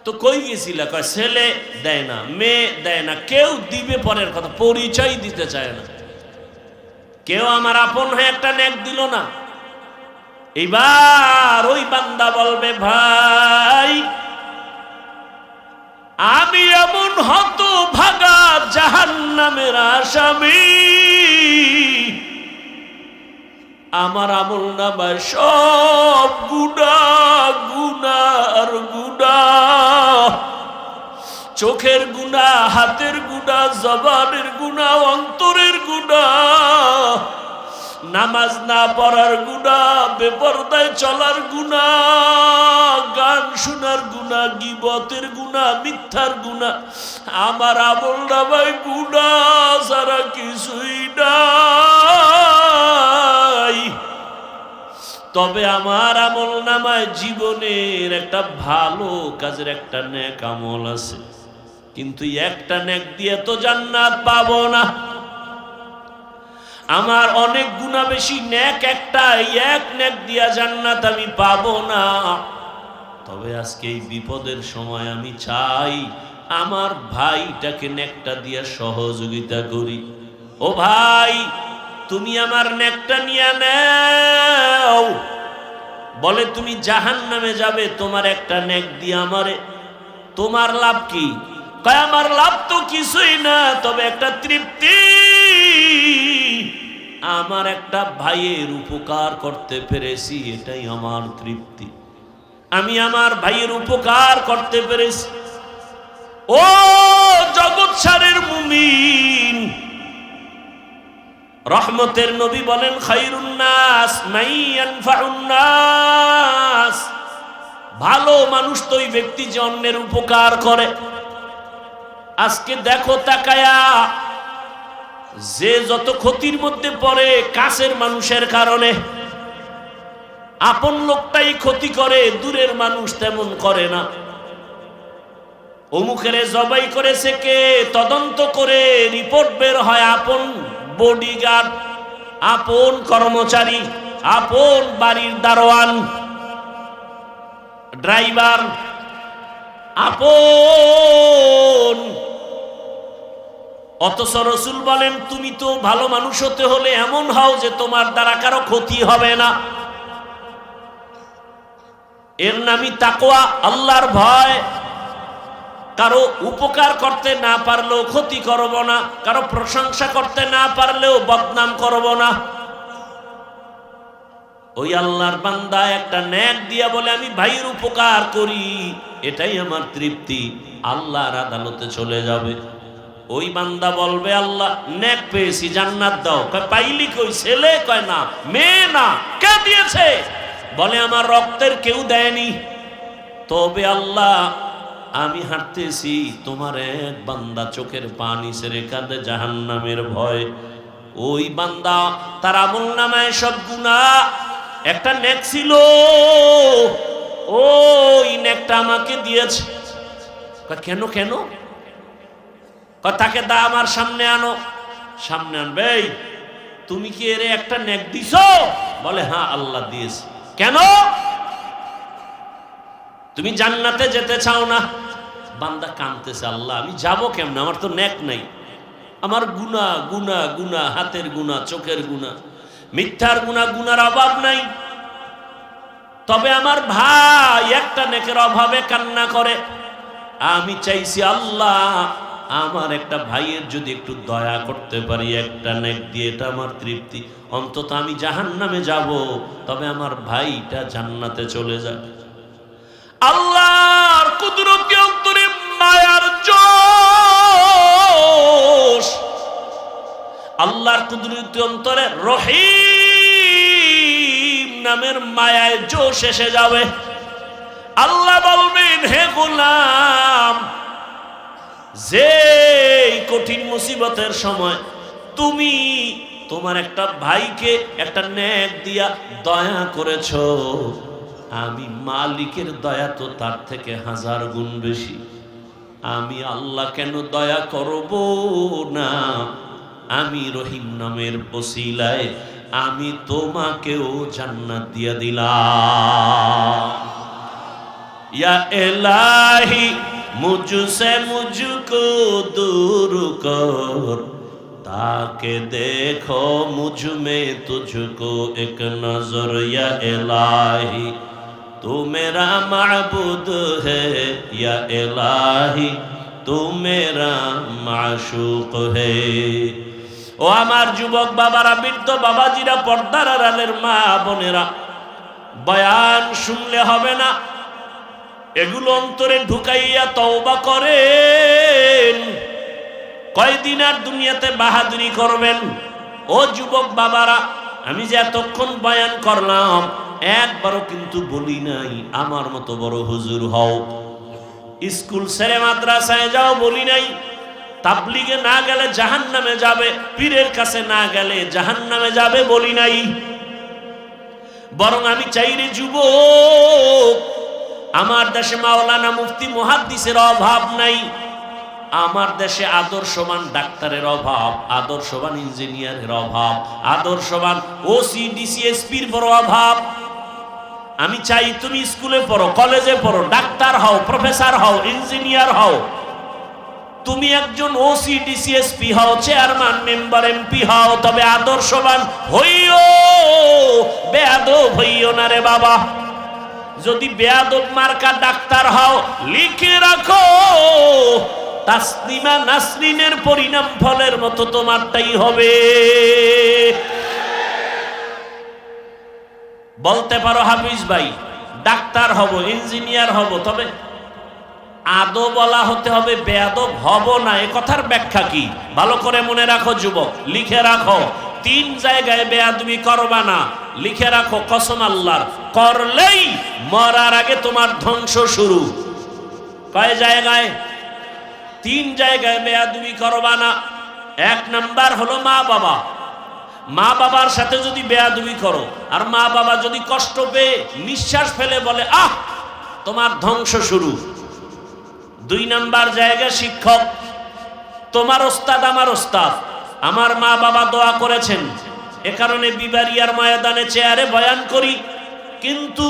তো কই গেছিল? কয় ছেলে দেয় না, মেয়ে দেয় না, কেউ দিবে পরের কথা, পরিচয় দিতে চায় না, কেউ আমার আপন হয়ে একটা নেক দিল না। এইবার ওই বান্দা বলবে ভাই আমি এমন হতভাগা জাহান্নামের আসামি, আমার আমল নামায় সব গুনাহ, গুনার গুনাহ, চোখের গুনাহ, হাতের গুনাহ, জবানের গুনাহ, অন্তরের গুনাহ, নামাজ না পড়ার গুনাহ, বেপরদায় চলার গুনাহ, গান শোনার গুনাহ, গীবতের গুনাহ, মিথ্যার গুনাহ, আমার আমল নামায় গুনাহ ছাড়া কিছুই নাই। তবে আমার আমল নামায় জীবনের একটা ভালো কাজের একটা নেক আমল আছে, কিন্তু একটা নেক দিয়ে তো জান্নাত পাবো না। আমার অনেক গুনাহ বেশি, নেক একটা, এক নেক দিয়া জান্নাত আমি পাবো না। তবে আজকে এই বিপদের সময় আমি চাই আমার ভাইটাকে নেকটা দিয়া সহযোগিতা করি। ও ভাই, তুমি আমার নেকটা নিয়ে নাও। বলে তুমি জাহান্নামে যাবে, তোমার একটা নেক দিয়ে আমারে, তোমার লাভ কি? কয় আমার লাভ তো কিছুই না, তবে একটা তৃপ্তি, আমার একটা ভাইয়ের উপকার করতে পেরেছি, এটাই আমার তৃপ্তি। আমি আমার ভাইয়ের উপকার করতে পেরেছি। ও জগৎ সারের মুমিন, রহমতের নবী বলেন খায়রুন নাস মান ইয়ানফাউন নাস, ভালো মানুষ তো ওই ব্যক্তি যে অন্যের উপকার করে। আজকে দেখো তাকায়া, যে যত ক্ষতির মধ্যে পড়ে কাছের মানুষের কারণে, আপন লোকটাই ক্ষতি করে, দূরের মানুষ তেমন করে না। অমুকেরে জবাই করেছে কে, তদন্ত করে রিপোর্ট বের হয় আপন বডিগার্ড, আপন কর্মচারী, আপন বাড়ির দারোয়ান, ড্রাইভার, আপন। অথচ রাসূল বলেন তুমি তো ভালো মানুষ হতে হলে এমন হও যে তোমার দ্বারা কারো ক্ষতি হবে না। এর নামই তাকওয়া, আল্লাহর ভয়। কারো উপকার করতে না পারলেও ক্ষতি করব না, কারো প্রশংসা করতে না পারলেও বদনাম করব না। ওই আল্লাহর বান্দা একটা নেক দিয়া বলে আমি ভাইয়ের উপকার করি, এটাই আমার তৃপ্তি, আল্লাহর আদালতে চলে যাবে। ওই বান্দা বলবে আল্লাহ নেক পেয়েছি, জান্নাত দাও। কয় পাইলি কই? ছেলে? কয় না। মেয়ে? না। কে দিয়েছে? বলে আমার রক্তের কেউ দেয়নি। তবে আল্লাহ আমি হাঁটতেছি, তোমার এক বান্দা চোখের পানি ছেড়ে কাঁদে জাহান্নামের ভয়। ওই বান্দা তার আমলনামায় সব গুনাহ, একটা নেক ছিল, ওই নেকটা আমাকে দিয়েছে। কেন কেন? তাকে দা আমার সামনে আনো। সামনে আনবে, এই তুমি কি এর একটা নেক দিছো? বলে হ্যাঁ আল্লাহ দিয়েছে। কেন? তুমি জান্নাতে যেতে চাও না? বান্দা কাঁদতেছে, আল্লাহ আমি যাব কেমনে, আমার তো নেক নাই, আমার গুনাহ গুনাহ গুনাহ, হাতের গুনাহ, চোখের গুনাহ, মিথ্যার গুনাহ, গুনার অভাব নাই। তবে আমার ভাই একটা নেকের অভাবে কান্না করে। আমি চাইছি আল্লাহ আমার একটা ভাইয়ের যদি একটু দয়া করতে পারি একটা নেক দিয়ে, এটা আমার তৃপ্তি। অন্তত আমি জাহান্নামে যাব, তবে আমার ভাইটা জান্নাতে চলে যাবে। আল্লাহর কুদরতি অন্তরে মায়ার জোশ, আল্লাহর কুদরতি অন্তরে রহিম নামের মায়ায় জোশ এসে যাবে। আল্লাহ বলবেন, হে গোলাম, যে কঠিন মুসিবতের সময় তুমি তোমার একটা ভাইকে একটা নেক দিয়া দয়া করেছো, আমি মালিকের দয়া তো তার থেকে 1000 গুণ বেশি। আমি আল্লাহ কেন দয়া করব না? আমি রহিম নামের ওসিলায় আমি তোমাকেও জান্নাত দিয়া দিলাম। ইয়া ইলাহি মুঝসে মুঝকো दूर कर, ताके देखो मुझ में तुझको एक नजर। या इलाही तू मेरा माबूद है, या इलाही तू मेरा माशूक है। ও আমার যুবক বাবারা, বৃদ্ধ বাবাজিরা, পর্দার আড়ালের মা বোনেরা, বয়ান শুনলে হবে না, এগুলো অন্তরে ঢুকাইয়া তওবা করেন। কয়দিন আর দুনিয়াতে বাহাদুরি করবেন? ও যুবক বাবারা, আমি যে এতক্ষণ বয়ান করলাম, একবারও কিন্তু বলি নাই আমার মতো বড় হুজুর হও, স্কুল ছেড়ে মাদ্রাসায় যাও বলি নাই, তাবলিগে না গেলে জাহান্নামে যাবে, পীরের কাছে না গেলে জাহান্নামে যাবে বলি নাই। বরং আমি চাই রে যুবক, আমার দেশে মাওলানা মুফতি মুহাদ্দিসের অভাব নাই, আমার দেশে আদর্শবান ডাক্তারের অভাব, আদর্শবান ইঞ্জিনিয়ারের অভাব, আদর্শবান ওসি ডিসিএসপির বড় অভাব। আমি চাই তুমি স্কুলে পড়ো, কলেজে পড়ো, ডাক্তার হও, প্রফেসর হও, ইঞ্জিনিয়ার হও, তুমি একজন ওসি ডিসিএসপি হও, চেয়ারম্যান মেম্বার এমপি হও, তবে আদর্শবান হইও, বেয়াদব হইও না রে বাবা। যদি বেয়াদব মার্কা ডাক্তার হও, লিখে রাখো তাসলিমা নাসরিনের পরিণাম ফলের মতো তোমারটাই হবে। বলতে পারো হাফিজ ভাই ডাক্তার হব, ইঞ্জিনিয়ার হব, তবে আদব বলা হতে হবে, বেয়াদব হব না। এ কথার ব্যাখ্যা কি? ভালো করে মনে রাখো যুবক, লিখে রাখো, 3 জায়গায় বেয়াদবি করবা না। লিখে রাখো, কসম আল্লাহর, করলেই মরার আগে তোমার ধ্বংস শুরু। কয় জায়গায়? 3 জায়গায় বেয়াদবি করবা না। 1 নাম্বার হলো মা বাবা। মা বাবার সাথে যদি বেয়াদবি করো, আর মা বাবা যদি কষ্ট পেয়ে নিঃশ্বাস ফেলে বলে আহ, তোমার ধ্বংস শুরু। 2 নাম্বার জায়গা শিক্ষক, তোমার ওস্তাদ আমার ওস্তাদ, আমার মা বাবা দোয়া করেছেন, এ কারণে বিবারিয়ার ময়দানে চেয়ারে বয়ান করি, কিন্তু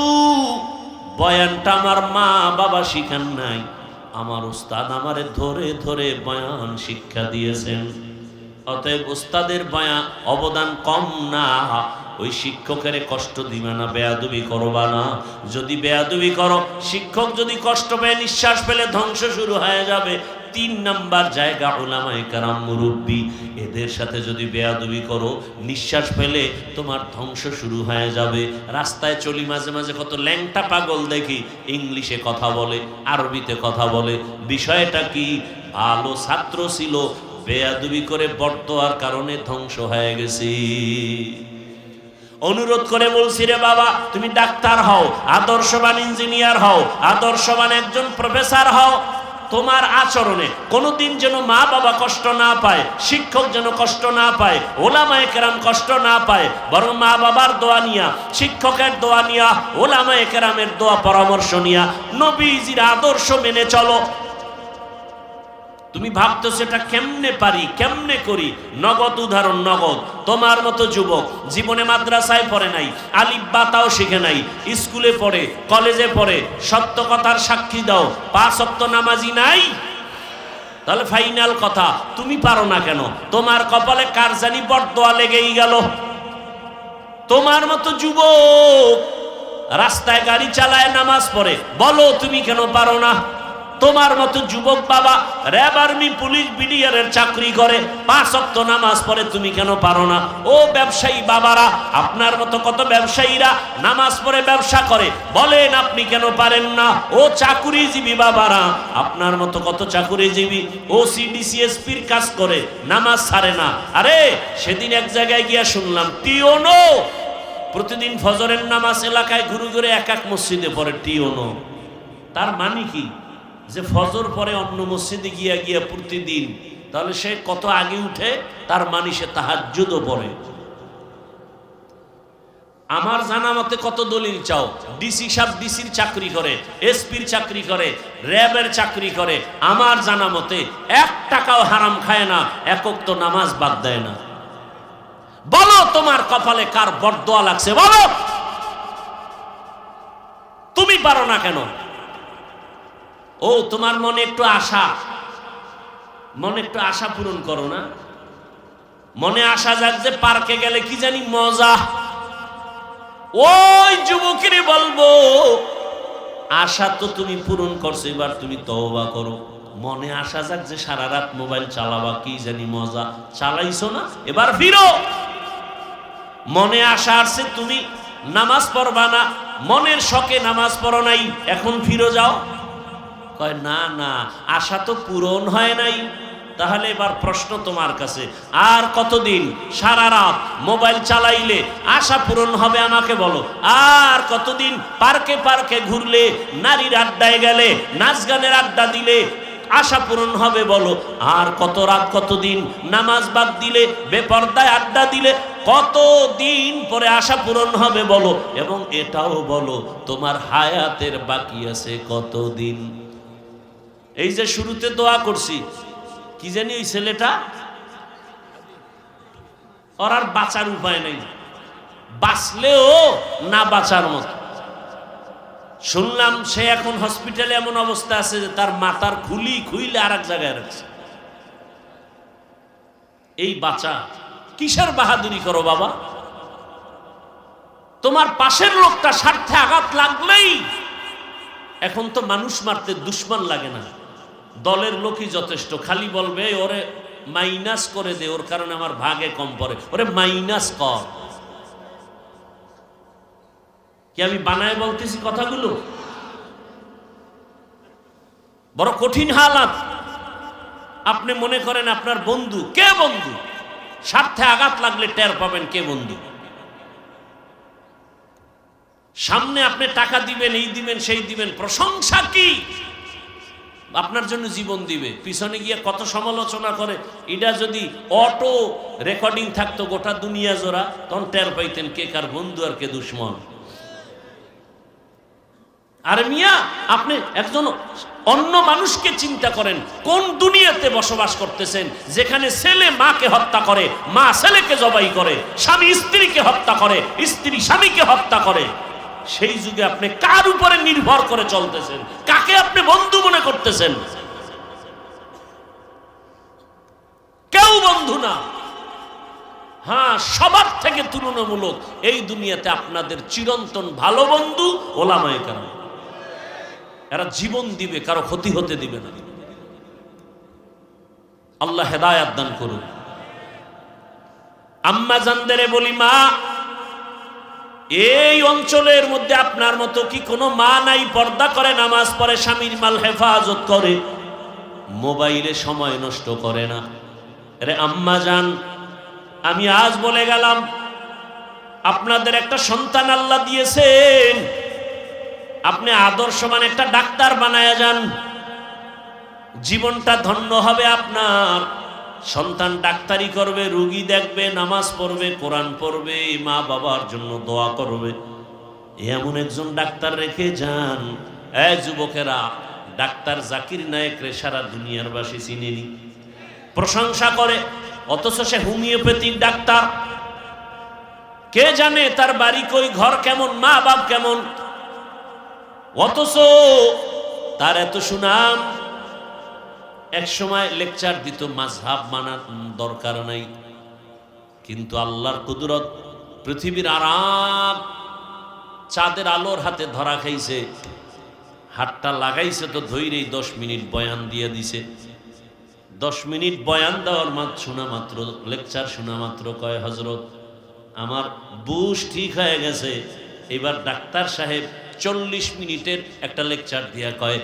বয়ানটা আমার মা বাবা শিখান নাই, আমার ওস্তাদ আমারে ধরে ধরে বয়ান শিক্ষা দিয়েছেন। অতএব ওস্তাদের বয়ান অবদান কম না, ওই শিক্ষকের কষ্ট দিবা না, বেয়াদবি করবা না। যদি বেয়াদবি করো, শিক্ষক যদি কষ্ট পেয়ে নিঃশ্বাস ফেলে ধ্বংস শুরু হয়ে যাবে। 3 নাম্বার জায়গা উলামায়ে কেরাম, মুরব্বী, এদের সাথে যদি বেয়াদবি করো, নিঃশ্বাস ফেলে তোমার ধ্বংস শুরু হয়ে যাবে। রাস্তায় চলি, মাঝে মাঝে কত ল্যাংটা পাগল দেখি, ইংলিশে কথা বলে, আরবিতে কথা বলে। বিষয়টা কি? ভালো ছাত্র ছিল, বেয়াদবি করে বর্তমার কারণে ধ্বংস হয়ে গেছি। অনুরোধ করে বলছি, রে বাবা, তুমি ডাক্তার হও, আদর্শবান ইঞ্জিনিয়ার হও, আদর্শবান একজন প্রফেসর হও, তোমার আচরণে কোনোদিন যেন মা বাবা কষ্ট না পায়, শিক্ষক যেন কষ্ট না পায়, ওলামায়ে কেরাম কষ্ট না পায়, বরং মা বাবার দোয়া নিয়া, শিক্ষকের দোয়া নিয়া, ওলামায়ে কেরামের দোয়া পরামর্শ নিয়া নবীজির আদর্শ মেনে চলো। তুমি ভাবতো সেটা কেমনে পারি, কেমনে করি? নগদ উদাহরণ, নগদ। তোমার মতো যুবক জীবনে মাদ্রাসায় পড়ে নাই, আলিফ বা তাও শিখে নাই, স্কুলে পড়ে, কলেজে পড়ে, সত্য কথার সাক্ষী দাও, 5 ওয়াক্ত নামাজি নাই, তাহলে ফাইনাল কথা, তুমি পারো না কেন? তোমার কপালে কার জানি বরদোয়া লেগেই গেল। তোমার মতো যুবক রাস্তায় গাড়ি চালায়, নামাজ পড়ে, বলো তুমি কেন পারো না? তোমার মতো যুবক বাবা র্যাব, আর্মি, পুলিশ, বিডিআরের চাকরি করে, 5 ওয়াক্ত নামাজ পড়ে, তুমি কেন পারো না? ও ব্যবসায়ী বাবারা, আপনার মতো কত ব্যবসায়ীরা নামাজ পড়ে ব্যবসা করে, বলেন আপনি কেন পারেন না? ও চাকুরিজীবী বাবারা, আপনার মতো কত চাকুরিজীবী ওসিডিসিএসপির কাজ করে, নামাজ ছাড়ে না। আরে সেদিন এক জায়গায় গিয়া শুনলাম, টিওনো প্রতিদিন ফজরের নামাজ এলাকায় ঘুরে ঘুরে এক এক মসজিদে পড়ে। টিওনো তার মানে কি? যে ফজর পরে অন্য মসজিদে গিয়া গিয়া প্রতিদিন, তাহলে সে কত আগে উঠে, তার মানে সে তাহাজ্জুদও পড়ে। আমার জানা মতে কত দলিল চাও? ডিসি সাহেব ডিসির চাকরি করে, এসপির চাকরি করে, র্যাবের চাকরি করে, আমার জানা মতে 1 টাকাও হারাম খায় না, একক তো নামাজ বাদ দেয় না। বলো তোমার কপালে কার বরদোয়া লাগছে? বলো তুমি পারো না কেন? ও তোমার মনে একটু আশা, মনে একটু আশা পূরণ করো না। মনে আশা যাক যে পার্কে গেলে কি জানি মজা। ওই যুবকেরই বলবো, আশা তো তুমি পূরণ করছো, এবার তুমি তওবা করো। মনে আশা যাক যে সারা রাত মোবাইল চালাবা, কি জানি মজা, চালাইছো না, এবার ফিরো। মনে আশা আসছে তুমি নামাজ পড়বা না, মনের শখে নামাজ পড়ো নাই, এখন ফিরো যাও। কয় না না, আশা তো পূরণ হয় নাই। তাহলে এবার প্রশ্ন তোমার কাছে, আর কতদিন সারা রাত মোবাইল চালাইলে আশা পূরণ হবে আমাকে বলো? আর কতদিন পার্কে পার্কে ঘুরলে, নারীর আড্ডায় গেলে, নাচ গানের আড্ডা দিলে আশা পূরণ হবে বলো? আর কত রাত, কতদিন নামাজ বাদ দিলে, বেপরদায় আড্ডা দিলে কতদিন পরে আশা পূরণ হবে বলো? এবং এটাও বলো তোমার হায়াতের বাকি আছে কতদিন? এই যে শুরুতে দোয়া করছি, কি জানি ওই ছেলেটা, ওর আর বাঁচার উপায় নেই, বাঁচলেও না বাঁচার মতো। শুনলাম সে এখন হসপিটালে এমন অবস্থা আছে যে তার মাথার খুলি খুইলে আর এক জায়গায় রাখছে। এই বাঁচা কিসের বাহাদুরি করো বাবা? তোমার পাশের লোকটা স্বার্থে আঘাত লাগলেই এখন তো মানুষ মারতে দুশ্মন লাগে না, দলের লোকই যথেষ্ট। খালি বলবে ওরে মাইনাস করে দে, ওর কারণে আমার ভাগে কম পড়ে, ওরে মাইনাস কর। কি আমি বানায় বলতেছি কথাগুলো? বড় কঠিন হালাত। আপনি মনে করেন আপনার বন্ধু, কে বন্ধু? স্বার্থে আঘাত লাগলে টের পাবেন কে বন্ধু। সামনে আপনি টাকা দিবেন, এই দিবেন, সেই দিবেন, প্রশংসা কি আপনার জন্য জীবন দিবে, পিছনে গিয়ে কত সমালোচনা করে। এটা যদি অটো রেকর্ডিং থাকতো গোটা দুনিয়া জোড়া, তখন টের পাইতেন কে কার বন্ধু আর কে দুশ্মন। আর মিয়া, আপনি একজন অন্য মানুষকে চিন্তা করেন, কোন দুনিয়াতে বসবাস করতেছেন যেখানে ছেলে মাকে হত্যা করে, মা ছেলেকে জবাই করে, স্বামী স্ত্রীকে হত্যা করে, স্ত্রী স্বামীকে হত্যা করে। সেই যুগে আপনি কার উপরে নির্ভর করে চলতেছেন? কাকে আপনি বন্ধু মনে করতেছেন? কেউ বন্ধু না। হ্যাঁ, সবার থেকে তুলনামূলক এই দুনিয়াতে আপনাদের চিরন্তন ভালো বন্ধু ওলামায়ে কেরাম। এরা জীবন দিবে, কারো ক্ষতি হতে দিবে না। আল্লাহ হেদায়েত দান করুন। আম্মা জানদেরে বলি, মা, এই অঞ্চলের মধ্যে আপনার মতো কি কোনো মা নাই? পর্দা করে, নামাজ পড়ে, স্বামীর মাল হেফাজত করে, মোবাইলে সময় নষ্ট করে না। আরে আম্মা জান, আমি আজ বলে গেলাম, আপনাদের একটা সন্তান আল্লাহ দিয়েছেন, আপনি আদর্শবান একটা ডাক্তার বানায়া যান, জীবনটা ধন্য হবে আপনার। সন্তান ডাক্তারি করবে, রোগী দেখবে, নামাজ পড়বে, কোরআন পড়বে, মা বাবার জন্য দোয়া করবে, এমন একজন ডাক্তার রেখে যান। এই যুবকেরা, ডাক্তার জাকির নায়েকরে সারা দুনিয়ার বাসী চিনেনি, প্রশংসা করে, অথচ সে হোমিওপ্যাথিক ডাক্তার। কে জানে তার বাড়ি কই, ঘর কেমন, মা বাপ কেমন, অথচ তার এত সুনাম। এক সময় লেকচার দিত, মাযহাব মানার দরকার নাই, কিন্তু আল্লাহর কুদরত, পৃথিবীর আরাম চাঁদের আলোর হাতে ধরা খাইছে, হাতটা লাগাইছে তো ধৈরেই 10 মিনিট বয়ান দিয়ে দিছে। 10 মিনিট বয়ান দেওয়ার শোনা মাত্র, লেকচার শোনা মাত্র কয়, হজরত আমার বুশ ঠিক হয়ে গেছে। এবার ডাক্তার সাহেব 40 মিনিটের একটা লেকচার দিয়া কয়,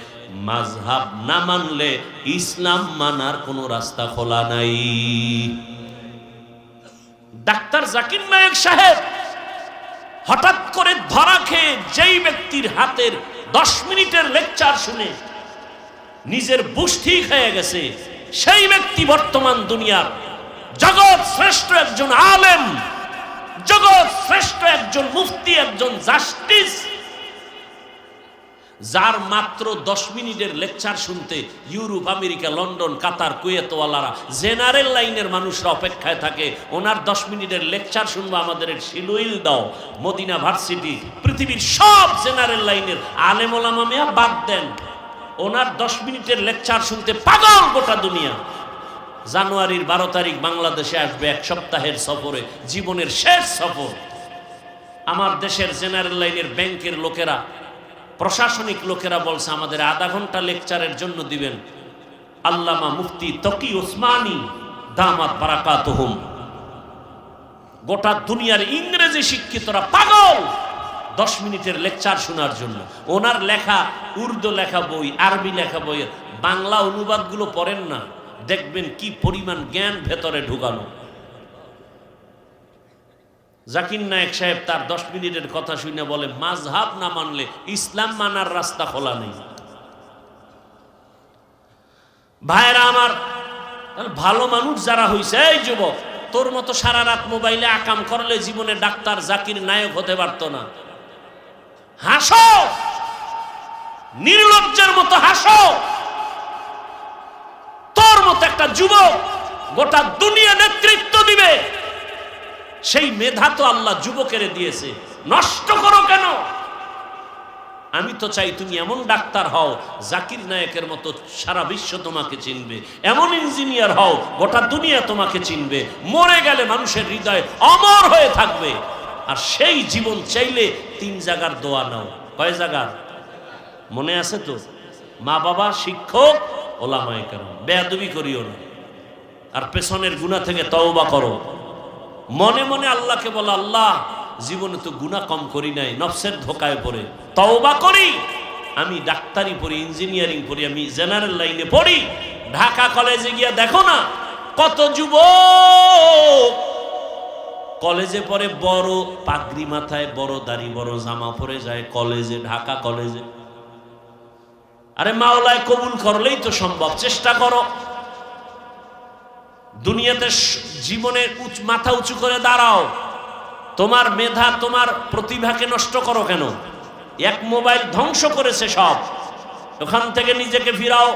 মাযহাব না মানলে ইসলাম মানার কোনো রাস্তা খোলা নাই। ডাক্তার জাকির নায়েক সাহেব হঠাৎ করে ধরা খেয়ে, যেই ব্যক্তির হাতের 10 মিনিটের লেকচার শুনে নিজের বুশ ঠিক হয়ে গেছে, সেই ব্যক্তি বর্তমান দুনিয়ার জগৎ শ্রেষ্ঠ একজন আলেম, জগৎ শ্রেষ্ঠ একজন মুফতি, একজন জাস্টিস, যার মাত্র 10 মিনিটের লেকচার শুনতে ইউরোপ, আমেরিকা, লন্ডন, কাতার, কুয়েতওয়ালারা, জেনারেল লাইনের মানুষরা অপেক্ষায় থাকে। ওনার 10 মিনিটের লেকচার শুনবো, আমাদের শিলুইল দাও, মদিনা ভার্সিটি, পৃথিবীর সব জেনারেল লাইনের আলেম ওলামা মিয়া বাদ দেন, ওনার 10 মিনিটের লেকচার শুনতে পাগল গোটা দুনিয়া। জানুয়ারির 12 তারিখ বাংলাদেশে আসবে 1 সপ্তাহের সফরে, জীবনের শেষ সফর। আমার দেশের জেনারেল লাইনের ব্যাংকের লোকেরা, প্রশাসনিক লোকেরা বলছে আমাদের আধা ঘন্টা লেকচারের জন্য দিবেন। আল্লামা মুফতি তকি ওসমানী দামাত বারাকাতুহুম, গোটা দুনিয়ার ইংরেজি শিক্ষিতরা পাগল 10 মিনিটের লেকচার শোনার জন্য। ওনার লেখা উর্দু লেখা বই, আরবি লেখা বইয়ের বাংলা অনুবাদগুলো পড়েন না, দেখবেন কি পরিমাণ জ্ঞান ভেতরে ঢুকানো। জাকির নায়েক সাহেব তার 10 মিনিটের কথা শুনে বলে, মাযহাব না মানলে ইসলাম মানার রাস্তা খোলা নেই। ভাইরা আমার, ভালো মানুষ যারা হইছে, এই যুবক, তোর মতো সারা রাত মোবাইলে আকাম করলে জীবনে ডাক্তার জাকির নায়েক হতে পারত না। হাসো, নির্লজ্জের মতো হাসো। তোর মতো একটা যুবক গোটা দুনিয়া নেতৃত্ব দিবে, সেই মেধা তো আল্লাহ যুবকের দিয়েছে, নষ্ট করো কেন? আমি তো চাই তুমি এমন ডাক্তার হও, জাকির নায়েকের মতো সারা বিশ্ব তোমাকে চিনবে, এমন ইঞ্জিনিয়ার হও গোটা দুনিয়া তোমাকে চিনবে, মরে গেলে মানুষের হৃদয়ে অমর হয়ে থাকবে। আর সেই জীবন চাইলে 3 জায়গার দোয়া নাও। কয় জায়গার মনে আছে তো? মা বাবা, শিক্ষক, ওলামায়ে কেরাম। বেয়াদবি করিও না, আর পেছনের গুনাহ থেকে তওবা করো। মনে মনে আল্লাহকে বলো, আল্লাহ জীবনে তো গুনাহ কম করি নাই, নফসের ধোকায় পড়ে তওবা করি, আমি ডাক্তারি পড়ি, ইঞ্জিনিয়ারিং পড়ি, আমি জেনারেল লাইনে পড়ি। ঢাকা কলেজে গিয়া দেখো না কত যুবক কলেজে পড়ে, বড় পাগড়ি মাথায়, বড় দাড়ি, বড় জামা পরে যায় কলেজে, ঢাকা কলেজে। আরে মাওলায় কবুল করলেই তো সম্ভব, চেষ্টা করো। দুনিয়াতে জীবনের মাথা উঁচু করে দাঁড়াও। তোমার মেধা, তোমার প্রতিভাকে নষ্ট করো কেন? এক মোবাইল ধ্বংস করেছে সব, ওখান থেকে নিজেকে ফিরাও।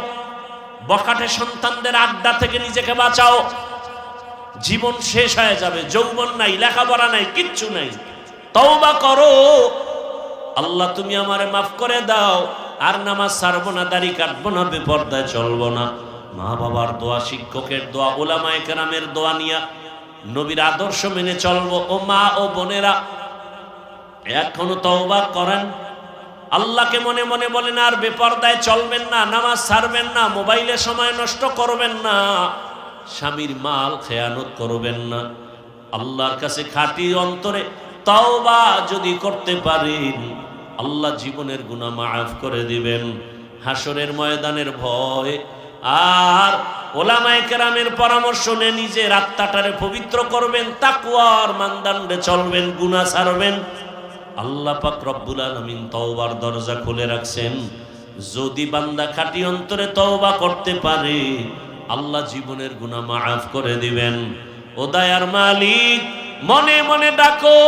বখাটে সন্তানদের আড্ডা থেকে নিজেকে বাঁচাও। জীবন শেষ হয়ে যাবে, যৌবন নাই, লেখাপড়া নাই, কিচ্ছু নাই। তওবা করো, আল্লাহ তুমি আমারে মাফ করে দাও, আর নামাজ ছাড়বো না, দাড়ি কাটবো না, বেপরদায় চলবো না। মা বাবার দোয়া, শিক্ষকের দোয়া, ওলামায়ে কেরামের দোয়া নিয়া নবীর আদর্শ মেনে চলবো। ও মা ও বোনেরা, এখনো তওবা করেন, আল্লাহকে মনে মনে বলেন, আর বেপরদায় চলবেন না, নামাজ ছাড়বেন না, মোবাইলে সময় নষ্ট করবেন না, স্বামীর মাল খেয়ানত করবেন না। আল্লাহর কাছে খাঁটি অন্তরে তওবা যদি করতে পারেন, আল্লাহ জীবনের গুনাহ মাফ করে দিবেন। হাসরের ময়দানের ভয় আর ওলামায়ে কেরামের পরামর্শ নিয়ে নিজের আত্মাটারে পবিত্র করবেন, তাকওয়ার মানদণ্ডে চলবেন, গুনাহ ছাড়বেন। আল্লাহ পাক রব্বুল আলামিন তওবার দরজা খুলে রাখছেন। যদি বান্দা খাঁটি অন্তরে তওবা করতে পারে, আল্লাহ জীবনের গুনাহ মাফ করে দিবেন। ও দয়ার মালিক, মনে মনে ডাকো,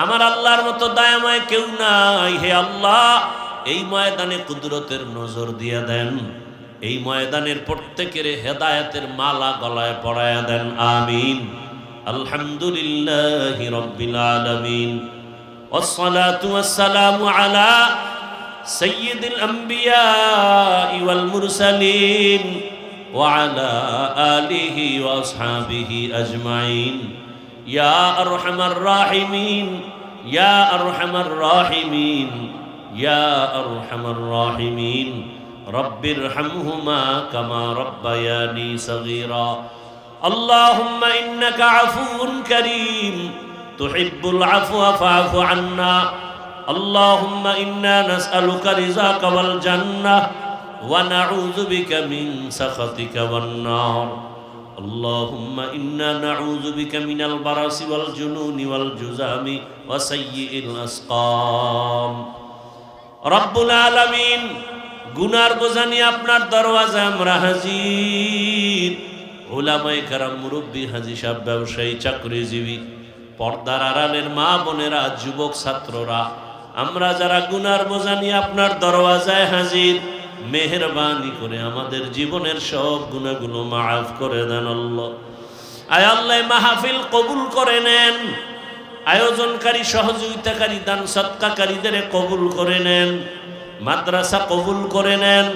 আমার আল্লাহর মতো দয়াময় কেউ নাই। হে আল্লাহ, এই ময়দানে কুদরতের নজর দিয়ে দেন, এই ময়দানের প্রত্যেকের হেদায়েতের মালা গলায় পরায়া দেন। আমিন। আলহামদুলিল্লাহি রাব্বিল আলামিন, ওয়াসসালাতু ওয়াসসালামু আলা সাইয়্যিদিল আম্বিয়া ওয়াল মুরসালিন ওয়া আলা আলিহি ওয়া আসহাবিহি আজমাইন। ইয়া আরহামার রাহিমিন, ইয়া আরহামার রাহিমিন, ইয়া আরহামার রাহিমিন। রব্বিরহামহুমা কামা রাব্বায়ানি সগীরা। اللهم إنك عفو كريم تحب العفو فاعف عنا. اللهم إنا نسألك رضاك والجنة ونعوذ بك من سخطك والنار. اللهم إنا نعوذ بك من البرص والجنون والجذام وسيء الأسقام. رب العالمين, গুনার বোঝা নিয়ে আপনার দরওয়াজায় আমরা হাজির। উলামায়ে কেরাম, মুরব্বী, হাজী সাহেব, ব্যবসায়ী, চাকরিজীবী, পর্দার আড়ালের মা বোনেরা, যুবক ছাত্ররা, আমরা যারা গুনার বোঝা নিয়ে আপনার দরওয়াজায় হাজির, মেহেরবানি করে আমাদের জীবনের সব গুনাহগুলো মাফ করে দেন আল্লাহ। আয় আল্লাহ, মাহফিল কবুল করে নেন, আয়োজনকারী, সহযোগিতাকারী, দান সদকাকারীদের কবুল করে নেন, মাদ্রাসা কবুল করে নেন।